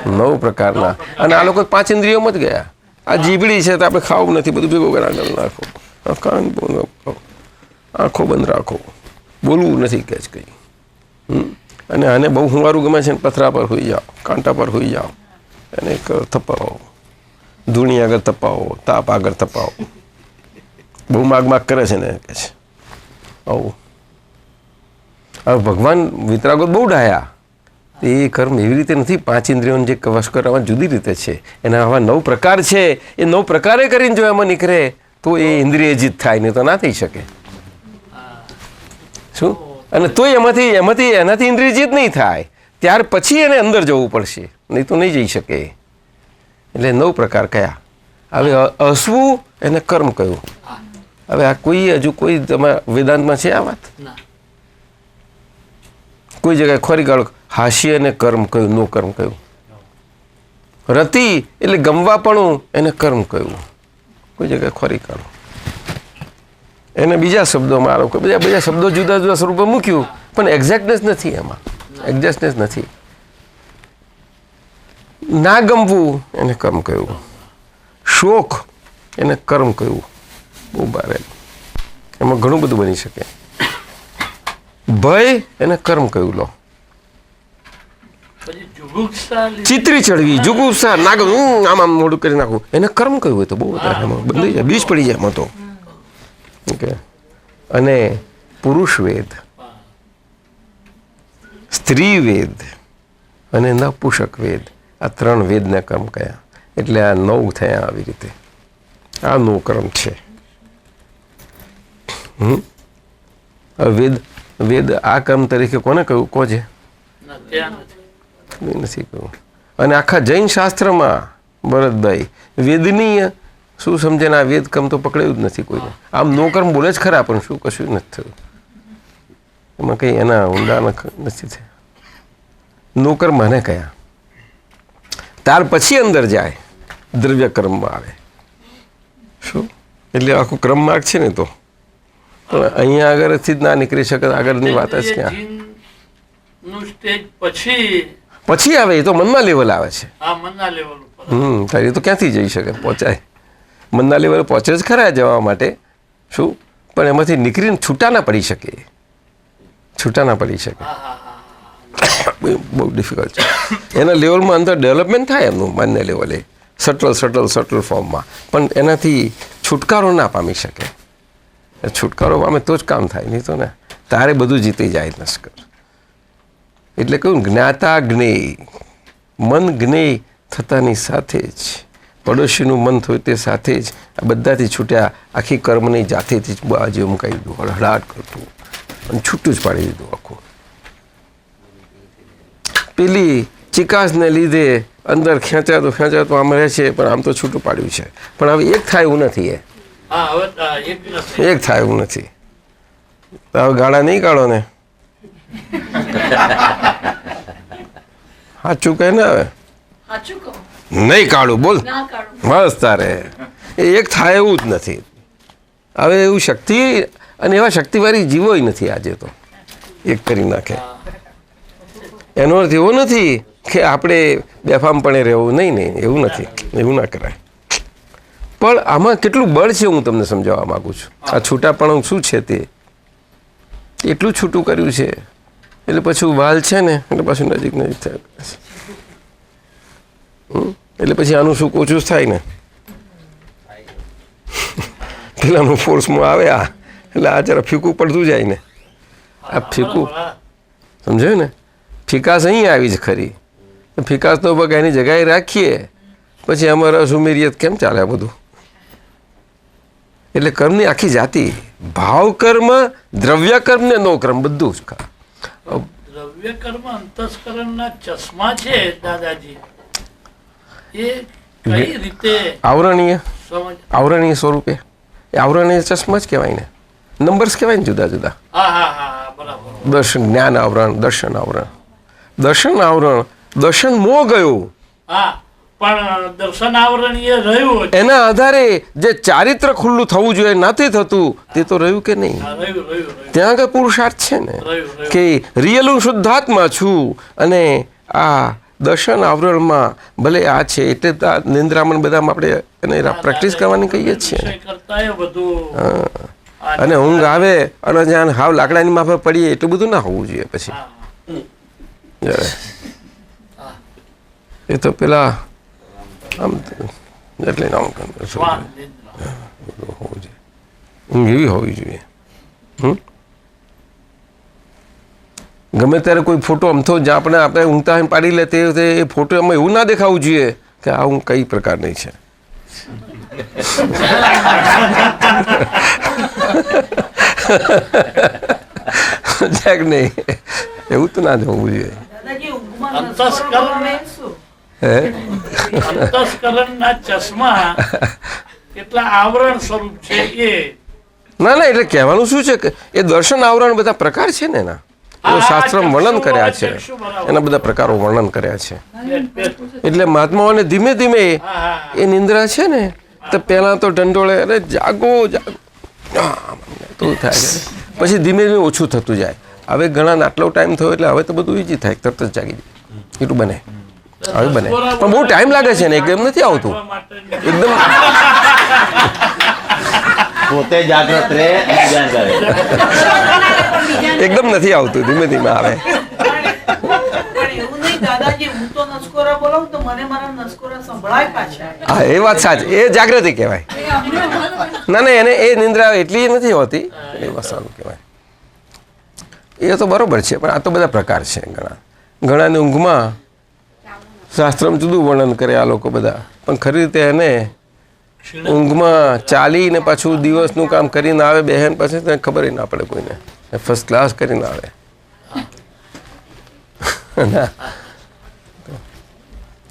9 પ્રકારના. અને આ લોકો 5 ઇન્દ્રિયોમાં જ ગયા. આ જીભડી છે તો આપણે ખાવું નથી, બધું ભેગું કરી નાખો, કાન બંધ રાખો, આંખો બંધ રાખો, બોલવું નથી કે જ કંઈ. અને આને બહુ હુંવારું ગમે છે ને, પથરા પર હોઈ જાઓ, કાંટા પર હોઈ જાઓ, અને તપાવો, ધૂણી આગળ તપાવો, તાપ આગળ તપાવો, બહુ માગ કરે છે ને કે છે આવું. હવે ભગવાન વિતરાગો બહુ ડાયા, એ કર્મ એવી રીતે નથી. 5 ઇન્દ્રિયોને જે વશ કરવામાં જુદી રીતે છે, એના આવા 9 પ્રકાર છે. એ 9 પ્રકારે કરીને જો એમાં નીકળે તો એ ઇન્દ્રિય જીત થાય, નહીં તો ના થઈ શકે. શું? અને તોય એનાથી ઇન્દ્રિય જીત નહીં થાય, ત્યાર પછી એને અંદર જવું પડશે, નહીં તો નહીં જઈ શકે. એટલે 9 પ્રકાર કયા? હવે હસવું એને કર્મ કયું. હવે આ કોઈ હજુ કોઈ તમારા વેદાંતમાં છે આ વાત? કોઈ જગ્યાએ ખોરી કાઢો, હાસ્ય એને કર્મ કયું, નો કર્મ કયું. રતિ એટલે ગમવાપણું, એને કર્મ કયું. કોઈ જગ્યાએ ખોરી કાઢો. એને બીજા શબ્દોમાં આરોપ, બીજા શબ્દો જુદા જુદા સ્વરૂપે મૂક્યું, પણ એક્ઝેક્ટનેસ નથી એમાં, એક્ઝેક્ટનેસ નથી. ના ગમવું એને કર્મ કયું. શોખ એને કર્મ કયું. બહુ બારે એમાં ઘણું બધું બની શકે. ભય એને કર્મ કયું. લો, ચિત્રી ચડવી, જુગુપ્સા, ના ગમવું, આમ મોઢું કરી નાખવું, એને કર્મ કયું હોય તો બહુ વધારે એમાં બંધ જાય, બીજ પડી જાય એમાં તો. ઓકે. અને પુરુષ વેદ, સ્ત્રી વેદ અને નપુષક વેદ, આ 3 વેદના કર્મ કયા? એટલે આ 9 થયા આવી રીતે. આ 9 કર્મ છે. વેદ આ કર્મ તરીકે કોને કહ્યું? કોજે નથી કહ્યું. અને આખા જૈન શાસ્ત્રમાં ભરતભાઈ વેદની શું સમજે ને, આ વેદ કર્મ તો પકડાયું જ નથી કોઈને. આમ નો કર્મ બોલે જ ખરા, પણ શું કશું નથી થયું એમાં, કંઈ એના ઊંડા નથી થયા. નો કર્મ મને કયા? ત્યાર પછી અંદર જાય, દ્રવ્ય કર્મમાં આવે. શું? એટલે આખું ક્રમ માર્ગ છે ને, તો અહીંયા આગળથી જ ના નીકળી શકે. આગળની વાત જ ક્યાં પછી આવે? એ તો મનના લેવલ આવે છે. એ તો ક્યાંથી જઈ શકે, પહોંચાય? મનના લેવલે પહોંચે જ ખરા જવા માટે. શું? પણ એમાંથી નીકળીને છૂટા ના પડી શકે, છૂટા ના પડી શકે. બહુ ડિફિકલ્ટ છે. એના લેવલમાં અંદર ડેવલપમેન્ટ થાય એમનું, મનના લેવલે, સટલ ફોર્મમાં, પણ એનાથી છુટકારો ના પામી શકે. છુટકારો પામે તો જ કામ થાય, નહીં તો ને તારે બધું જીતી જાય નસ્કર. એટલે કહ્યું જ્ઞાતા જ્ઞેય, મન જ્ઞેય થતાની સાથે જ પડોશીનું મન થયું તે સાથે જ આ બધાથી છૂટ્યા. આખી કર્મની જાતેથી જ બાજુ મુકાઈ દીધું, હળહળાટ કરતું અને છૂટું જ પાડી દીધું આખું. પેલી ચિકાસને લીધે અંદર ખેંચાતો આમ રહે છે, પણ આમ તો છૂટું પાડ્યું છે. પણ હવે એક થાય એવું નથી, એક થાય એવું નથી. હવે ગાળા નહીં કાઢો ને, સાચું કહે ને, હવે નહીં કાઢું બોલ, બસ તારે એ એક થાય એવું જ નથી. હવે એવું શક્તિ, અને એવા શક્તિવાળી જીવો નથી આજે તો, એક કરી નાખે. એનો અર્થ એવો નથી કે આપણે બેફામપણે રહેવું, નહીં, એવું નથી, એવું ના કરાય. પણ આમાં કેટલું બળ છે હું તમને સમજાવવા માગું છું. આ છૂટાપણું શું છે તે એટલું છૂટું કર્યું છે, એટલે પછી વાલ છે ને એટલે પાછું નજીક થાય. એટલે પછી આનું શું ઓછું થાય ને, પેલાનું ફોર્સમાં આવે આ, એટલે આ જરા ફીકું પડતું જાય ને. આ ફીકું સમજાયું ને, ફિકાસ અહીં આવી જ ખરી. ફિકાસનો પગ એની જગ્યાએ રાખીએ પછી અમારા સુમેરિયત કેમ ચાલે આ બધું? એટલે કર્મની આખી જાતિ, ભાવ કર્મ, દ્રવ્ય કર્મ ને નો કર્મ બધું જ. દ્રવ્ય કર્મ અંતસ્કરણના ચશ્મા છે દાદાજી, એ કઈ રીતે આવરણીય સ્વરૂપે? એ આવરણીય ચશ્મા જ કહેવાય ને, નંબર્સ કહેવાય ને જુદા જુદા. દર્શન, જ્ઞાન આવરણ, દર્શન આવરણ. દર્શન આવરણ, દર્શન મોહ ગયું, પણ દર્શન આવરણ એ રહ્યું જ. એના આધારે જે ચારિત્ર ખુલ્લું થવું જોઈએ નથી થતું તે તો રહ્યું કે નહીં? ત્યાં આગળ પુરુષાર્થ છે ને કે રિયલ હું શુદ્ધાત્મા છું અને આ દર્શન આવરણમાં ભલે આ છે એટલે નિંદ્રામણ બધામાં આપણે એને પ્રેક્ટિસ કરવાની કહીએ છીએ. અને ઊંઘ આવે અને જ્યાં હાવ લાકડાની માફે પડીએ એટલું બધું ના હોવું જોઈએ. પછી એ તો પેલા આમ એટલે ઊંઘ એવી હોવી જોઈએ. ગમે ત્યારે કોઈ ફોટો અમથો જ્યાં આપણે ઊંઘતા પાડી લે તે એ ફોટો એમાં એવું ના દેખાવું જોઈએ કે આ ઊંઘ કઈ પ્રકારની છે. નહીં એવું તો ના જોવું જોઈએ. અંતસ્કરણના ચશ્મા કેટલા આવરણ સ્વરૂપ છે એ. ના એટલે કહેવાનું શું છે કે એ દર્શન આવરણ બધા પ્રકાર છે ને એના શાસ્ત્રમાં વર્ણન કર્યા છે. એના બધા પ્રકારો વર્ણન કર્યા છે. એટલે મહાત્માઓને ધીમે ધીમે એ નિંદ્રા છે ને તો પહેલા તો દંડોળે અરે જાગો તો થાય છે. પછી ધીમે ધીમે ઓછું થતું જાય. હવે ઘણા આટલો ટાઈમ થયો એટલે હવે તો બધું ઈજી થાય, તરત જ જાગી જાય એટલું બને. હવે બને પણ બહુ ટાઈમ લાગે છે ને, એકદમ નથી આવતું. એકદમ પોતે જાગ્રત રહે એકદમ નથી આવતું, ધીમે ધીમે આવે. હા એ વાત સાચી, એ જાગૃતિ કહેવાય. ના એને એ નિંદ્રા એટલી નથી હોતી, એ વસાનું કહેવાય. એ તો બરોબર છે પણ આ તો બધા પ્રકાર છે. ઘણાની ઊંઘમાં શાસ્ત્રમાં જુદું વર્ણન કરે આ લોકો બધા, પણ ખરી રીતે એને ઊંઘમાં ચાલીને પાછું દિવસનું કામ કરીને આવે બહેન, પછી તેને ખબર ના પડે કોઈને, ફર્સ્ટ ક્લાસ કરીને આવે.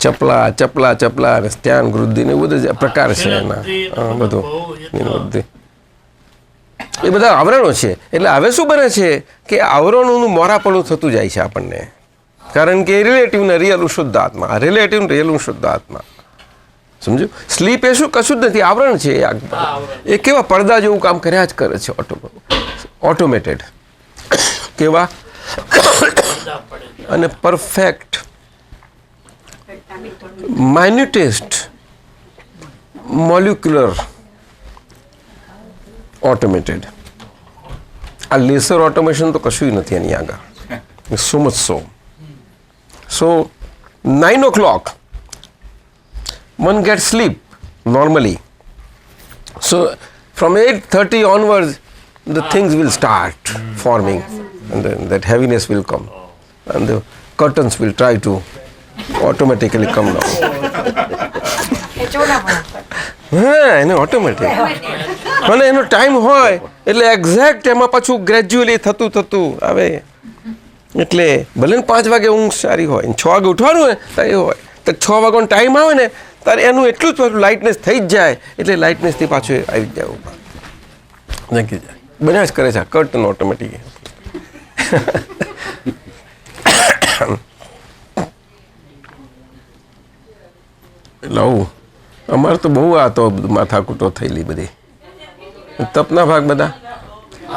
ચપલા ચપલા ચપલા ધ્યાન વૃદ્ધિ ને બધું પ્રકાર છે એના. બધું એ બધા આવરણો છે. એટલે હવે શું બને છે કે આવરણોનું મોરાપણું થતું જાય છે આપણને, કારણ કે રિલેટિવ ને રિયલ શુદ્ધ આત્મા, રિલેટિવ ને રિયલ શુદ્ધ આત્મા. સમજો? સ્લીપ એ શું કશું જ નથી, આવરણ છે. એ કેવા પડદા જેવું કામ કર્યા જ કરે છે, ઓટોમેટેડ. કેવા અને પરફેક્ટ માઇન્યુટેસ્ટ મોલિક્યુલર ઓટોમેટેડ. આ લેસર ઓટોમેશન તો કશું નથી એની આગળ. So much so 9 o'clock one gets sleep normally, so from 8:30 onwards the things will start forming and then that heaviness will come and the curtains will try to automatically come down. હા એને automatic અને એનો time હોય એટલે exact એમાં પાછું gradually થતું આવે. એટલે ભલે 5 વાગે ઊંઘ સારી હોય, 6 વાગે ઉઠવાનું હોય તો એ હોય તો 6 વાગ્યાનો ટાઈમ આવે ને ત્યારે એનું એટલું જ પાછું લાઇટનેસ થઈ જ જાય. એટલે લાઇટનેસથી પાછું આવી જાય ઉપર જાગી જાય. બન્યા જ કરે છે કર્ટન ઓટોમેટિક. એટલે આવું અમારે તો બહુ આ તો માથાકૂટો થયેલી બધી તપના ભાગ બધા.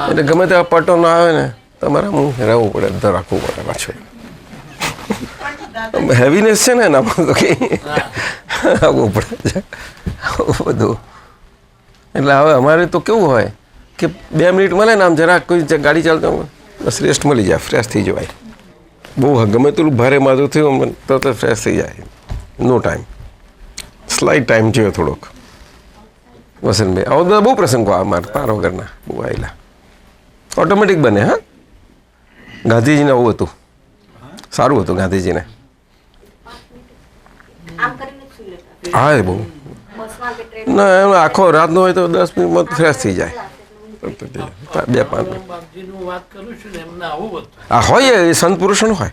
એટલે ગમે તેવા પટો ના આવે ને તમારે હું રહેવું પડે, રાખવું પડે પાછું. હેવીનેસ છે ને એનામાં તો કે આવવું પડે બધું. એટલે હવે અમારે તો કેવું હોય કે 2 મિનિટ મળે ને આમ જરાક કોઈ ગાડી ચાલતો બસ રેસ્ટ મળી જાય, ફ્રેશ થઈ જવાય. બહુ ગમે તેટલું ભારે માથું થયું તો ફ્રેશ થઈ જાય. નો ટાઈમ, સ્લાઇટ ટાઈમ જોઈએ થોડોક. વસંતભાઈ આવો બધા બહુ પ્રસંગો અમારે પાર વગરના બહુ આવેલા, ઓટોમેટિક બને. હા ગાંધીજીને આવું હતું, સારું હતું ગાંધીજીને. હા એ બહુ ના એમ આખો રાતનો હોય તો 10 મિનિટમાં ફ્રેશ થઈ જાય. 2-5 હા હોય એ સંત પુરુષો હોય.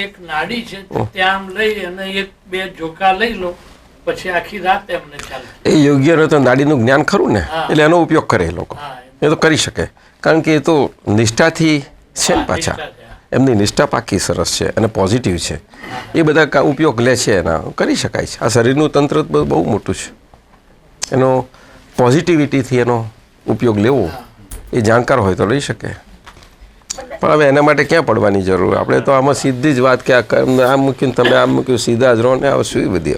એક નાડી છે ત્યાં લઈ અને 1-2 ઝોકા લઈ લો પછી આખી રાત એમને ચાલે. એ યોગ્ય રહે તો નાડીનું જ્ઞાન ખરું ને એટલે એનો ઉપયોગ કરે એ લોકો. એ તો કરી શકે કારણ કે એ તો નિષ્ઠાથી છે ને પાછા. એમની નિષ્ઠા પાકી સરસ છે અને પોઝિટિવ છે, એ બધા ઉપયોગ લે છે એના, કરી શકાય છે. આ શરીરનું તંત્ર બહુ મોટું છે, એનો પોઝિટિવિટીથી એનો ઉપયોગ લેવો, એ જાણકાર હોય તો લઈ શકે. પણ હવે એના માટે ક્યાં પડવાની જરૂર? આપણે તો આમાં સીધી જ વાત કે આમ મૂક્યું તમે આમ મૂક્યું, સીધા જ રહો ને. આ શું બધી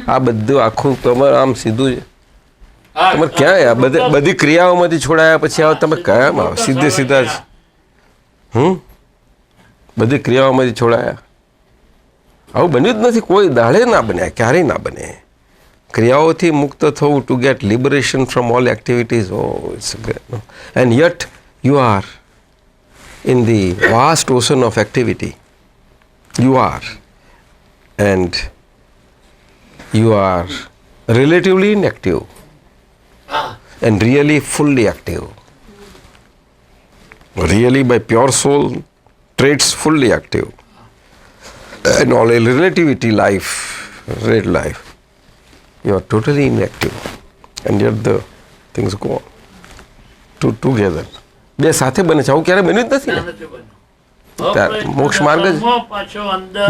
આ બધું આખું તમારે આમ સીધું જ તમારે ક્યાંય બધી ક્રિયાઓમાંથી છોડાયા પછી આવો તમે કયામાં આવો? સીધે સીધા જ બધી ક્રિયાઓમાંથી છોડાયા. આવું બન્યું જ નથી, કોઈ દાડે ના બન્યા, ક્યારેય ના બને. ક્રિયાઓથી મુક્ત થવું, to get liberation from all activities, oh it's great. And yet you are in the vast ocean of activity. You are, and you are relatively inactive and really fully active. Really by pure soul traits fully active. And all a relativity life, red life, you are totally inactive. And yet the things go on together. બે સાથે બને છે. આવું ક્યારે બન્યું જ નથી ને.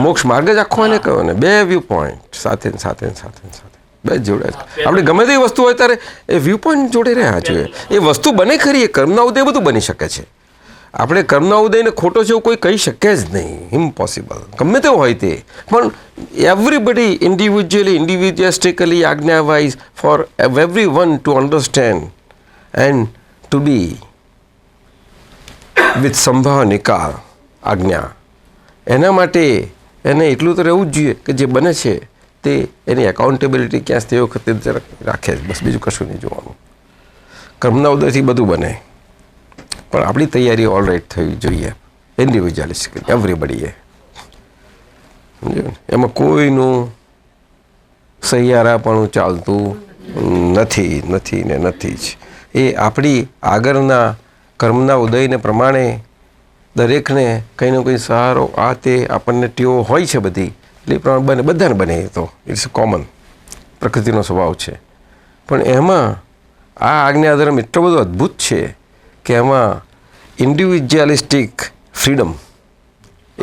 મોક્ષ માર્ગ જ આખો એને કહ્યો ને, બે વ્યૂ પોઈન્ટ સાથે સાથે સાથે સાથે બે જોડે. આપણે ગમે તેવી વસ્તુ હોય ત્યારે એ વ્યૂ પોઈન્ટ જોડે રહ્યા જોઈએ. એ વસ્તુ બને ખરી, એ કર્મના ઉદય બધું બની શકે છે. આપણે કર્મના ઉદયને ખોટો છે એવું કોઈ કહી શકે જ નહીં, ઇમ્પોસિબલ. ગમે તેવું હોય તે, પણ એવરીબડી ઇન્ડિવિજ્યુઅલિસ્ટિકલી આજ્ઞા wise for every one to understand and to be with સંભાવ નિકાલ આજ્ઞા, એના માટે એને એટલું તો રહેવું જ જોઈએ કે જે બને છે તે એની એકાઉન્ટેબિલિટી ક્યાં તે વખતે જરાક રાખે જ, બસ બીજું કશું નહીં જોવાનું. કર્મના ઉદયથી બધું બને, પણ આપણી તૈયારી ઓલરાઈટ થવી જોઈએ ઇન્ડિવિજ્યુઅલિસ્ટિક એવરીબડીએ. સમજ્યું? એમાં કોઈનું સહિયારાપણું ચાલતું નથી ને નથી જ. એ આપણી આગળના કર્મના ઉદયને પ્રમાણે દરેકને કંઈ ને કંઈ સહારો આ તે આપણને ટેવો હોય છે બધી, એટલે એ પ્રમાણે બને, બધાને બને. એ તો ઇટ્સ કોમન, પ્રકૃતિનો સ્વભાવ છે. પણ એમાં આ આજ્ઞાધર્મ એટલો બધો અદ્ભુત છે કે એમાં ઇન્ડિવિજ્યુઅલિસ્ટિક ફ્રીડમ એ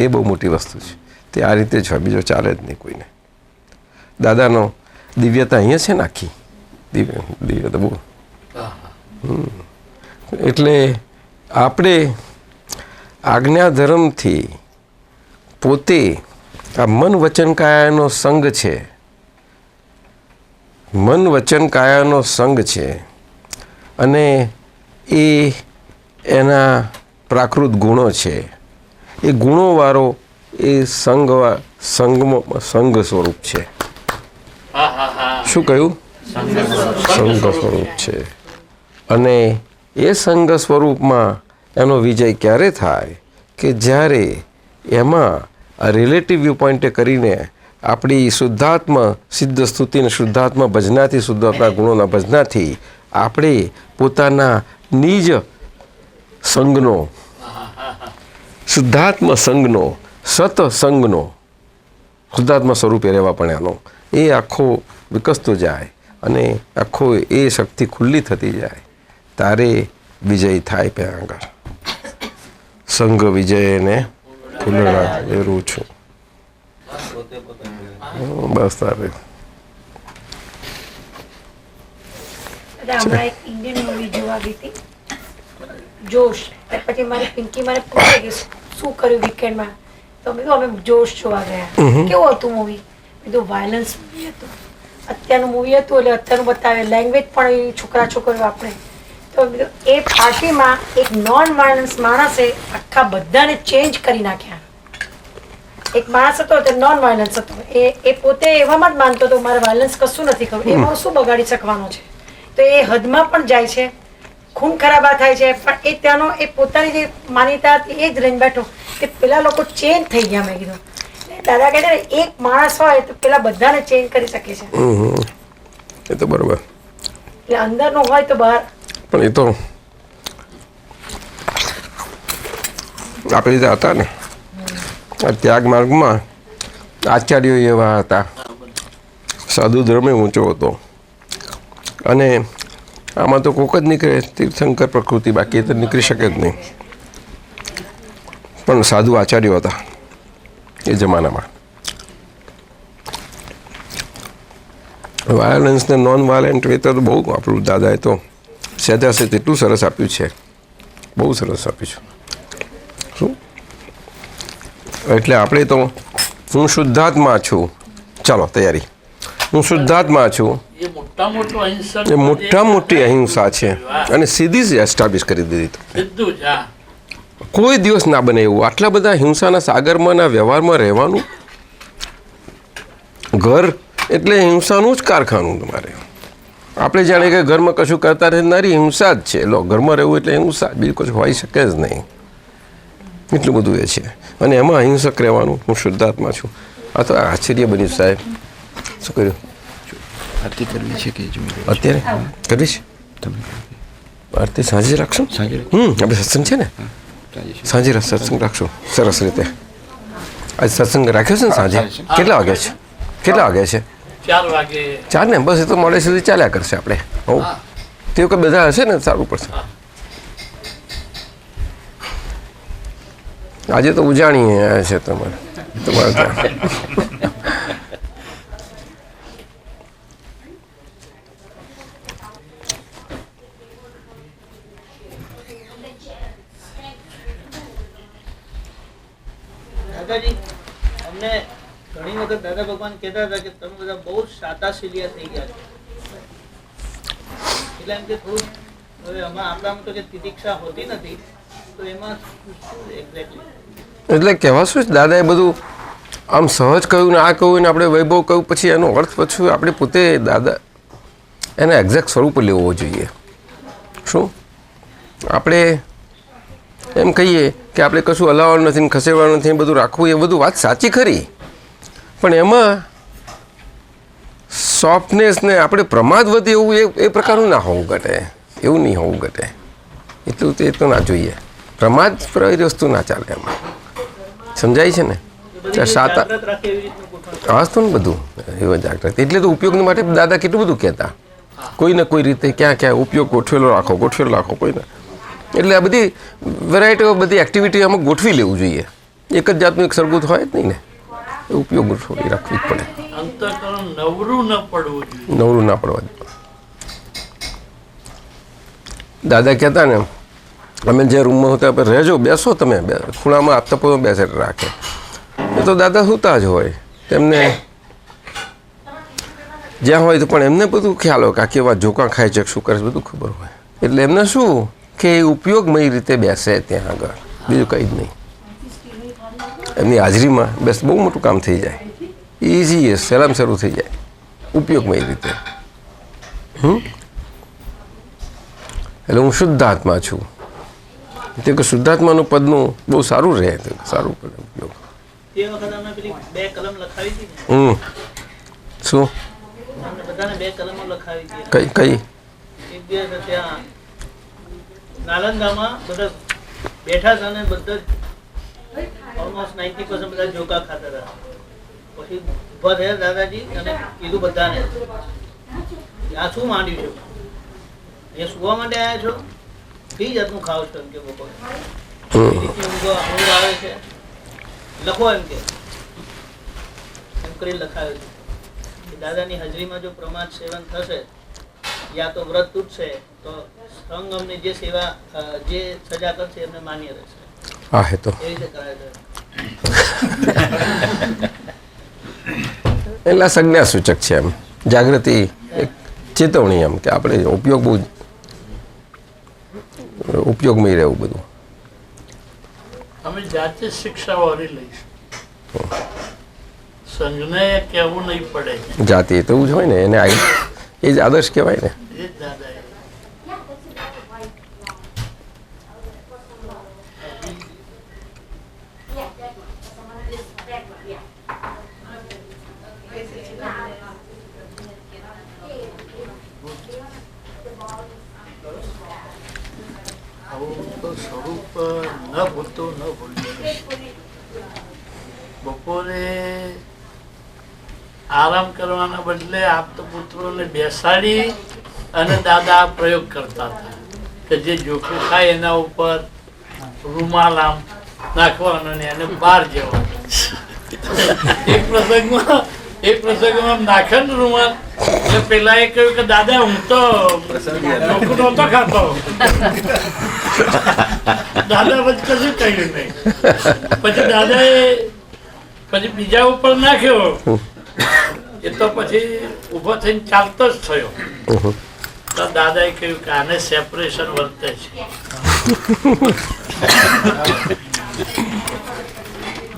બહુ મોટી વસ્તુ છે. તે આ રીતે જ હોય, બીજો ચાલે જ નહીં કોઈને. દાદાનો દિવ્યતા અહીંયા છે ને, આખી દિવ્યતા બહુ. એટલે આપણે આજ્ઞાધર્મથી પોતે આ મન વચન કાયાનો સંગ છે, મન વચન કાયાનો સંગ છે, અને એ એના પ્રાકૃત ગુણો છે. એ ગુણોવાળો એ સંગ સ્વરૂપ છે. શું કહ્યું? સંગ સ્વરૂપ છે. અને એ સંગ સ્વરૂપમાં એનો વિજય ક્યારે થાય કે જ્યારે એમાં આ રિલેટિવ વ્યૂ પોઈન્ટે કરીને આપણી શુદ્ધાત્મ સિદ્ધ સ્તુતિને શુદ્ધાત્મા ભજનાથી, શુદ્ધાત્મા ગુણોના ભજનાથી આપણે પોતાના નિજ સંગનો, શુદ્ધાત્મ સંગનો, સતસંગનો, શુદ્ધાત્મા સ્વરૂપે રહેવા પણ એનો એ આખો વિકસતો જાય અને આખો એ શક્તિ ખુલ્લી થતી જાય, તારે વિજય થાય. ત્યાં આગળ સંઘ વિજયને ખુલ્લણા જરૂર છું. બસ તારે હમણાં એક ઇન્ડિયન મૂવી જોવા ગઈ હતી, જોશ. પછી મારી પિંકી મને પૂછે કે શું કર્યું વીકેન્ડમાં, તો મેં કીધું અમે જોશ જોવા ગયા. કેવું હતું મૂવી? કીધું વાયલન્સ મૂવી હતું, અત્યારનું મૂવી હતું, એટલે અત્યારનું બતાવે, લેંગ્વેજ પણ છોકરા છોકરીઓ વાપરે. તો એ પાર્ટીમાં એક નોન વાયલન્સ માણસે આખા બધાને ચેન્જ કરી નાખ્યા. એક માણસ હતો તે નોન વાયલન્સ હતો, એ પોતે એવામાં જ માનતો હતો મારે વાયલન્સ કશું નથી કરવું, એ મારું શું બગાડી શકવાનો છે. તો એ હદમાં પણ જાય છે, ખૂન ખરાબા થાય છે, પણ એ ત્યાંનો એ પોતાની જે માન્યતા હતી એ જ રહીને બેઠો કે પેલા લોકો ચેન્જ થઈ ગયા. મેં કીધું દાદા કહે છે એક માણસ હોય તો પેલા બધાને ચેન્જ કરી શકે છે. એ તો બરોબર. એટલે અંદરનું હોય તો બહાર પણ એ તો આપણે જે હતા ને આ ત્યાગ માર્ગમાં આચાર્યો એવા હતા, સાધુ ધર્મ ઊંચો હતો, અને આમાં તો કોક જ નીકળે તીર્થંકર પ્રકૃતિ, બાકી તો નીકળી શકે જ નહીં. પણ સાધુ આચાર્યો હતા એ જમાનામાં. વાયોલન્સ ને નોન વાયોલન્ટ વે તો બહુ આપણું દાદાએ તો સહેજાસે તેટલું સરસ આપ્યું છે, બહુ સરસ આપ્યું છે. શું એટલે આપણે તો હું શુદ્ધાત્મા છું, ચાલો તૈયારી, હું શુદ્ધાત્મા છું એ મોટા મોટી અહિંસા છે અને સીધી જ એસ્ટાબ્લિશ કરી દીધી. સીધું જ, હા. કોઈ દિવસ ના બને એવું. આટલા બધા હિંસાના સાગરમાં ના વ્યવહારમાં રહેવાનું. ઘર એટલે હિંસાનું જ કારખાનું. તમારે આપણે જાણે કે ઘરમાં કશું કરતા રહેનારી હિંસા જ છે. લો, ઘરમાં રહેવું એટલે હિંસા, બીજું કશું હોઈ શકે જ નહીં. એટલું બધું એ છે અને એમાં અહિંસક રહેવાનું. હું શુદ્ધાત્મા છું. આ તો આશ્ચર્ય બન્યું સાહેબ. શું કર્યું? આરતી કરવી છે કે અત્યારે કરવી છે? આરતી સાંજે રાખશું. આપણે સત્સંગ છે ને, સાંજે સત્સંગ રાખશું સરસ રીતે. આજ સત્સંગ રાખ્યો છે ને સાંજે? કેટલા વાગ્યા છે? કેટલા વાગ્યા છે? 4 વાગે. 4 ને? બસ એ તો મોડે સુધી ચાલ્યા કરશે આપણે. હો, તે વખત બધા હશે ને સારું પડશે. આજે તો ઉજાણી આવ્યા છે તમારે ત્યાં. દાદાજી, અમને ઘણી વખત દાદા ભગવાન કહેતા હતા કે તમે બધા બહુ શાતાશીલિયા થઈ ગયા છો. એટલે એમ કે થોડું હવે આપણામાં તો કે તિતિક્ષા હોતી નથી, તો એમાં શું એક્ઝેક્ટલી? એટલે કહેવા શું છે, દાદાએ બધું આમ સહજ કહ્યું ને આ કહ્યું ને આપણે વૈભવ કહ્યું, પછી એનો અર્થ પછી આપણે પોતે દાદા એના એક્ઝેક્ટ સ્વરૂપ લેવો જોઈએ. શું આપણે એમ કહીએ કે આપણે કશું હલાવવાનું નથી, ખસેડવાનું નથી, બધું રાખવું, એ બધું વાત સાચી ખરી, પણ એમાં સોફ્ટનેસ ને આપણે પ્રમાદ વધે એવું એ પ્રકારનું ના હોવું ઘટે. એવું નહીં હોવું ઘટે. એટલું તે તો ના જોઈએ. પ્રમાદ પર વસ્તુ ના ચાલે એમાં. સમજાય છે ને? સાતા હા તો ને બધું એવા જાગૃત. એટલે તો ઉપયોગની માટે દાદા કેટલું બધું કહેતા. કોઈ ને કોઈ રીતે ક્યાં ક્યાં ઉપયોગ ગોઠવેલો રાખો કોઈને. એટલે આ બધી વેરાયટીઓ, બધી એક્ટિવિટી આમાં ગોઠવી લેવું જોઈએ. એક જ જાતનું એક સરગું હોય જ નહીં ને, ઉપયોગ ગોઠવી રાખવી જ પડે. નવરું ના પડવા જોઈએ. દાદા કહેતા ને, અમે જે રૂમમાં હતા આપણે રહેજો, બેસો તમે, ખૂણામાં આપતા પોતા બેસે રાખે. એ તો દાદા સુતા જ હોય, તેમને જ્યાં હોય તો પણ એમને બધું ખ્યાલ હોય કે આ કેવા ઝોકા ખાય છે, શું કરે છે, બધું ખબર હોય. એટલે એમને શું કે એ ઉપયોગમય રીતે બેસે ત્યાં આગળ, બીજું કંઈ જ નહીં. એમની હાજરીમાં બસ બહુ મોટું કામ થઈ જાય. ઇઝી સહેલામ શરૂ થઈ જાય ઉપયોગમય રીતે. એટલે હું શુદ્ધાત્મા છું. તે કે શુદ્ધાત્માનું પદનું બહુ સારું રહે, સારું પડે ઉપયોગ. તે વખત અમે પેલી 2 કલમ લખાવી હતી ને. શું? અમને બધાને 2 કલમો લખાવી હતી. કઈ? એક દિવસ ત્યાં નાલંદામાં બધા બેઠા હતા ને બધા ઓલમોસ્ટ 90% બધા જોકા ખાતા હતા. પછી ઉભા થયા દાદાજી અને કીધું બધાને, આ શું માંડ્યું છે? એ સુવા માટે આવ્યા છો? કઈ જાતનું ખાવ છો? એમ કે બપોરે ઊંઘ આવે છે, લખો એમ કે. એમ કરી લખાયું છે. દાદાની હાજરીમાં જો પ્રમાદ સેવન થશે, યા તો વ્રત તૂટશે, તો સંઘ અમને જે સેવા જે સજા કરશે એમને માન્ય રહેશે. હા, હે તો એ રીતે કરાય છે. એટલે સંજ્ઞા સૂચક છે. એમ જાગૃતિ, એક ચેતવણી, એમ કે આપણે ઉપયોગમાં રહેવું બધું. અમે જાતે શિક્ષાઓ લઈશું, સંઘને કહેવું નહીં પડે. જાતિ તો એવું જ હોય ને, એને એ જ આદર્શ કહેવાય ને. એ જ દાદા. સ્વરૂપ ન ભૂલતો ન ભૂલતો. બપોરે આરામ કરવાના બદલે આપતો પુત્રોને બેસાડી અને દાદા પ્રયોગ કરતા હતા કે જે જોખું ખાય એના ઉપર રૂમાલ આમ નાખવાનો ને એને બહાર જવાનું. એક પ્રસંગમાં નાખે ને રૂમાલ એટલે પેલા એ કહ્યું કે દાદા હું તો ચોખ્ખું નહોતો ખાતો. દાદા પછી કશું કહ્યું નહીં. પછી દાદાએ પછી બીજા ઉપર નાખ્યો એ તો પછી ઉભો થઈને ચાલતો જ થયો. તો દાદાએ કહ્યું કે આને સેપરેશન વર્તે છે.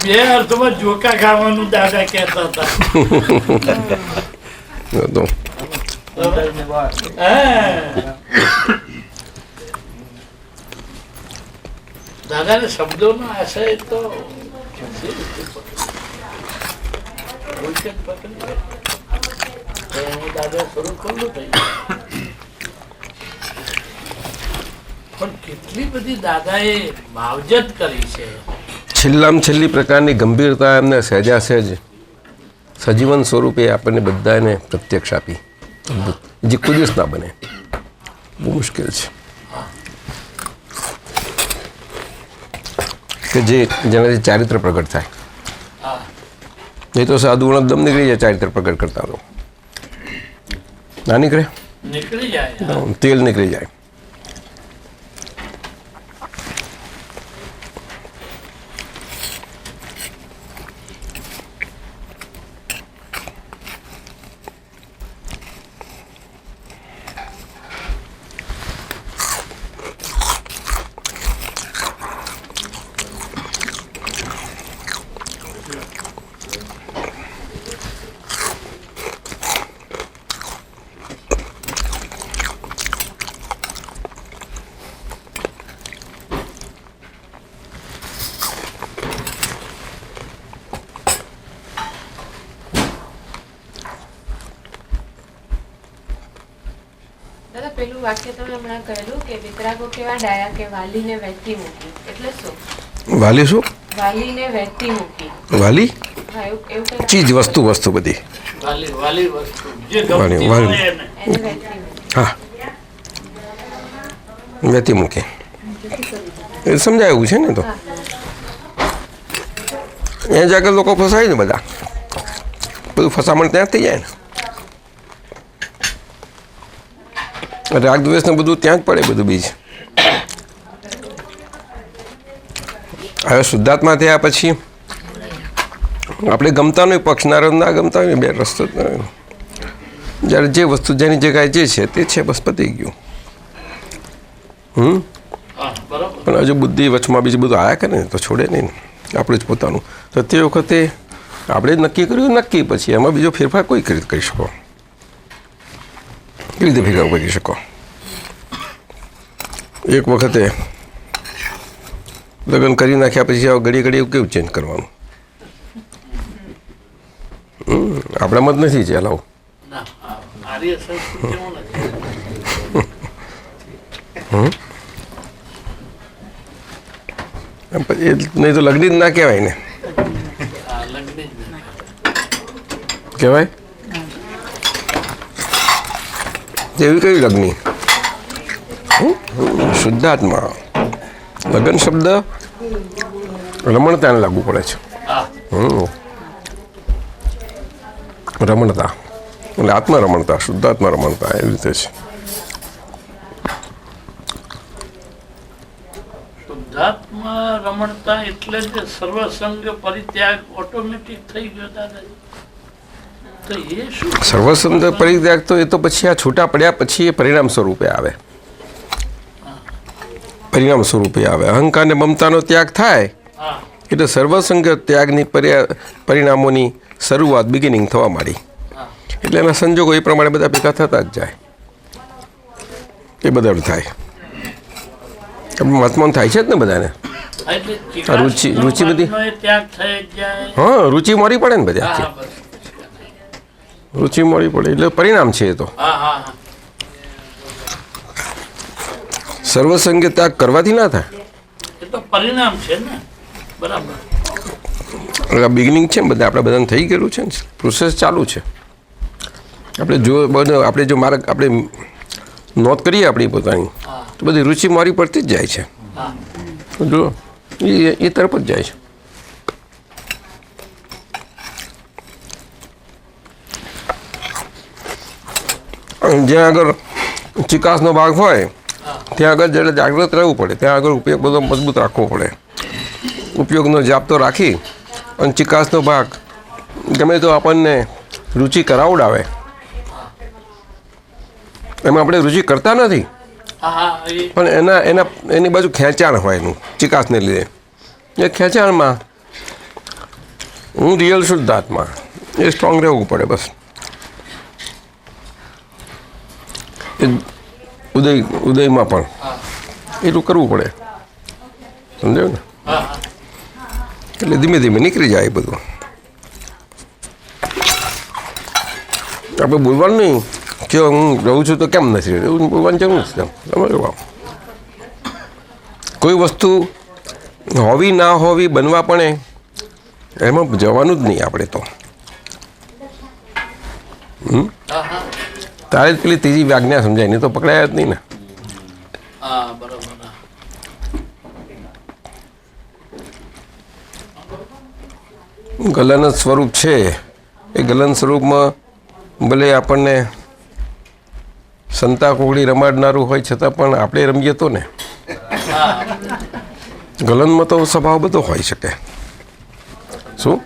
બે અર્થમાં જોકા ખાવાનું દાદા કહેતા હતા. દાદાને શબ્દોનો આશય તો દાદા શરૂ ખોલું થઈ પણ કેટલી બધી દાદાએ માવજત કરી છે. છેલ્લામાં છેલ્લી પ્રકારની ગંભીરતા એમને સહેજા સહેજ સજીવન સ્વરૂપે આપણને બધાને પ્રત્યક્ષ આપી, જે કોઈ દિવસ ના બને. બહુ મુશ્કેલ છે કે જેનાથી ચારિત્ર પ્રગટ થાય. નહીં તો સાધુ દમ નીકળી જાય ચારિત્ર પ્રગટ કરતા તો ના નીકળે, નીકળી જાય, તેલ નીકળી જાય. દાદા પેલું વાક્ય તમે હમણાં કહેલું કે વિતરાગો કેવા ડાયા કે વાલીને વહેતી મૂકી, એટલે શું? વાલી શું? વાલીને વહેતી મૂકી. વાલી હા, એવું કંઈક ચીજ વસ્તુ બધી વાલી વસ્તુ જે ગમતી હોય એને. એને વહેતી મૂકી. હા, વહેતી મૂકે એ સમજાયું છે ને. તો એ જ આગળ લોકો ફસાય ને, બધા બધું ફસામણ ત્યાં થઈ જાય ને. રાગ દ્વેષ ને બધું ત્યાં જ પડે, બધું બીજ. હવે શુદ્ધાત્મા થયા પછી આપણે ગમતા નહીં, પક્ષનારો ના ગમતા હોય ને, બે રસ્તો જ ન. જ્યારે જે વસ્તુ જેની જગ્યાએ જે છે તે છે, બસ પતી ગયું. પણ હજુ બુદ્ધિ વચમાં બીજું બધું આવ્યા કરે ને તો છોડે નહીં ને આપણું જ પોતાનું. તો તે વખતે આપણે જ નક્કી કર્યું, નક્કી પછી એમાં બીજો ફેરફાર કોઈ કરી શકો, કેવી રીતે ફેરફાર કરી શકો? એક વખતે લગ્ન કરી નાખ્યા પછી ઘડી ઘડી કેવું ચેન્જ કરવાનું? આપણામાં જ નથી ચાલાવ. નહીં તો લગ્ન જ ના કહેવાય ને, કહેવાય એવી કઈ લગ્ની? શુદ્ધાત્મા. લગ્ન શબ્દ રમણતાને લાગુ પડે છે. રમણતા એટલે આત્મા રમણતા, શુદ્ધાત્મા રમણતા, એવી રીતે છે. શુદ્ધાત્મા રમણતા એટલે જ સર્વસંગ પરિત્યાગ ઓટોમેટિક થઈ ગયો દાદાજી. તો એ શું સર્વસંગ પરિત્યાગ? તો એ તો પછી આ છૂટા પડ્યા પછી એ પરિણામ સ્વરૂપે આવે. પરિણામ સ્વરૂપે આવે. અહંકાર ને મમતાનો ત્યાગ થાય એટલે સર્વસંગ ત્યાગની પરિણામોની શરૂઆત, બિગિનિંગ થવા માંડી. એટલે એના સંજોગો એ પ્રમાણે બધા ભેગા થતા જ જાય. એ બધા થાય, મહાત્માન થાય છે જ ને બધાને. રુચિ બધી, હા, રુચિ મોરી પડે ને બધા, રુચિ મોરી પડે એટલે પરિણામ છે એ તો. સર્વસંગ ત્યાગ કરવાથી ના થાય, એ તો પરિણામ છે ને. બરાબર, બિગિનિંગ છે બધા, આપણે બધાને થઈ ગયેલું છે ને, પ્રોસેસ ચાલુ છે. આપણે જો માર્ગ આપણે નોંધ કરીએ આપણી પોતાની, તો બધી રુચિ મારી પડતી જ જાય છે. જો એ તરફ જ જાય છે. જ્યાં આગળ ચિકાસનો ભાગ હોય ત્યાં આગળ જયારે જાગૃત રહેવું પડે, ત્યાં આગળ ઉપયોગ બધો મજબૂત રાખવો પડે. ઉપયોગનો જાપતો રાખી અને ચિકાસનો ભાગ ગમે તો આપણને રુચિ કરાવડાવે, એમાં આપણે રુચિ કરતા નથી, પણ એની બાજુ ખેંચાણ હોય એનું ચિકાસને લીધે. એ ખેંચાણમાં હું રિયલ શુદ્ધાત્મા એ સ્ટ્રોંગ રહેવું પડે. બસ ઉદયમાં પણ એટલું કરવું પડે, સમજાયું ને? એટલે ધીમે ધીમે નીકળી જાય બધું. આપણે બોલવાનું નહીં કે હું રહું છું તો કેમ નથી, એવું બોલવાની જરૂર નથી. સમજો, કોઈ વસ્તુ હોવી ના હોવી બનવા પણ એમાં જવાનું જ નહીં આપણે તો. તારે જ પેલી ત્રીજી આજ્ઞા સમજાય, નહીં તો પકડાયા જ નહીં ને. ગલન જ સ્વરૂપ છે. એ ગલન સ્વરૂપમાં ભલે આપણને સંતા કોગળી રમાડનારું હોય છતાં પણ આપણે રમીએ તો ને. ગલનમાં તો સ્વભાવ બધો હોઈ શકે. શું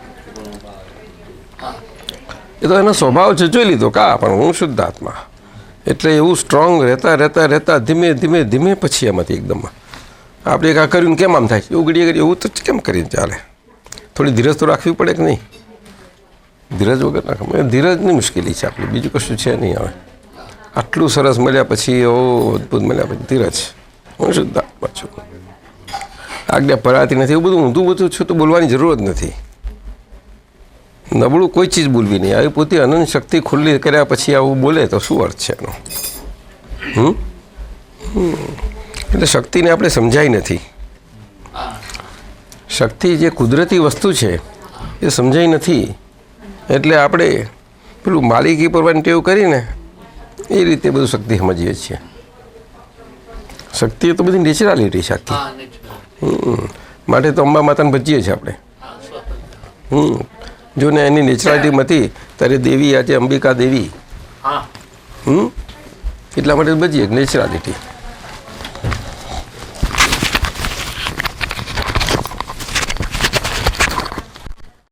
એ તો એનો સ્વભાવ છે, જોઈ લીધો કા. પણ હું શુદ્ધાત્મા એટલે એવું સ્ટ્રોંગ રહેતા ધીમે ધીમે ધીમે પછી એમાંથી એકદમ આપણે એક આ કર્યું કેમ આમ થાય, એવું ઘડીએ ઘડી એવું તો કેમ કરીને ચાલે. થોડી ધીરજ તો રાખવી પડે કે નહીં? ધીરજ વગર ના, ધીરજની મુશ્કેલી છે આપણી, બીજું કશું છે નહીં. હવે આટલું સરસ મળ્યા પછી, એવો અદભુત મળ્યા પછી ધીરજ. હું શુદ્ધાત્મા છું, આજ્ઞા પરાતી નથી, એવું બધું ઊંધું બધું છું તો બોલવાની જરૂર જ નથી. નબળું કોઈ ચીજ બોલવી નહીં. આવી પોતે અનંત શક્તિ ખુલ્લી કર્યા પછી આવું બોલે તો શું અર્થ છે એનો? એટલે શક્તિને આપણે સમજાઈ નથી. શક્તિ જે કુદરતી વસ્તુ છે એ સમજાઈ નથી. એટલે આપણે પેલું માલિકી પરવાની ટેવ કરીને એ રીતે બધું શક્તિ સમજીએ છીએ. શક્તિ તો બધી નેચરાલિટી શક્તિ. માટે તો અંબા માતાને ભજીએ છીએ આપણે. જો ને એની નેચરાલિટી હતી ત્યારે દેવી આજે અંબિકા દેવી. એટલા માટે ભજીએ નેચરાલિટી.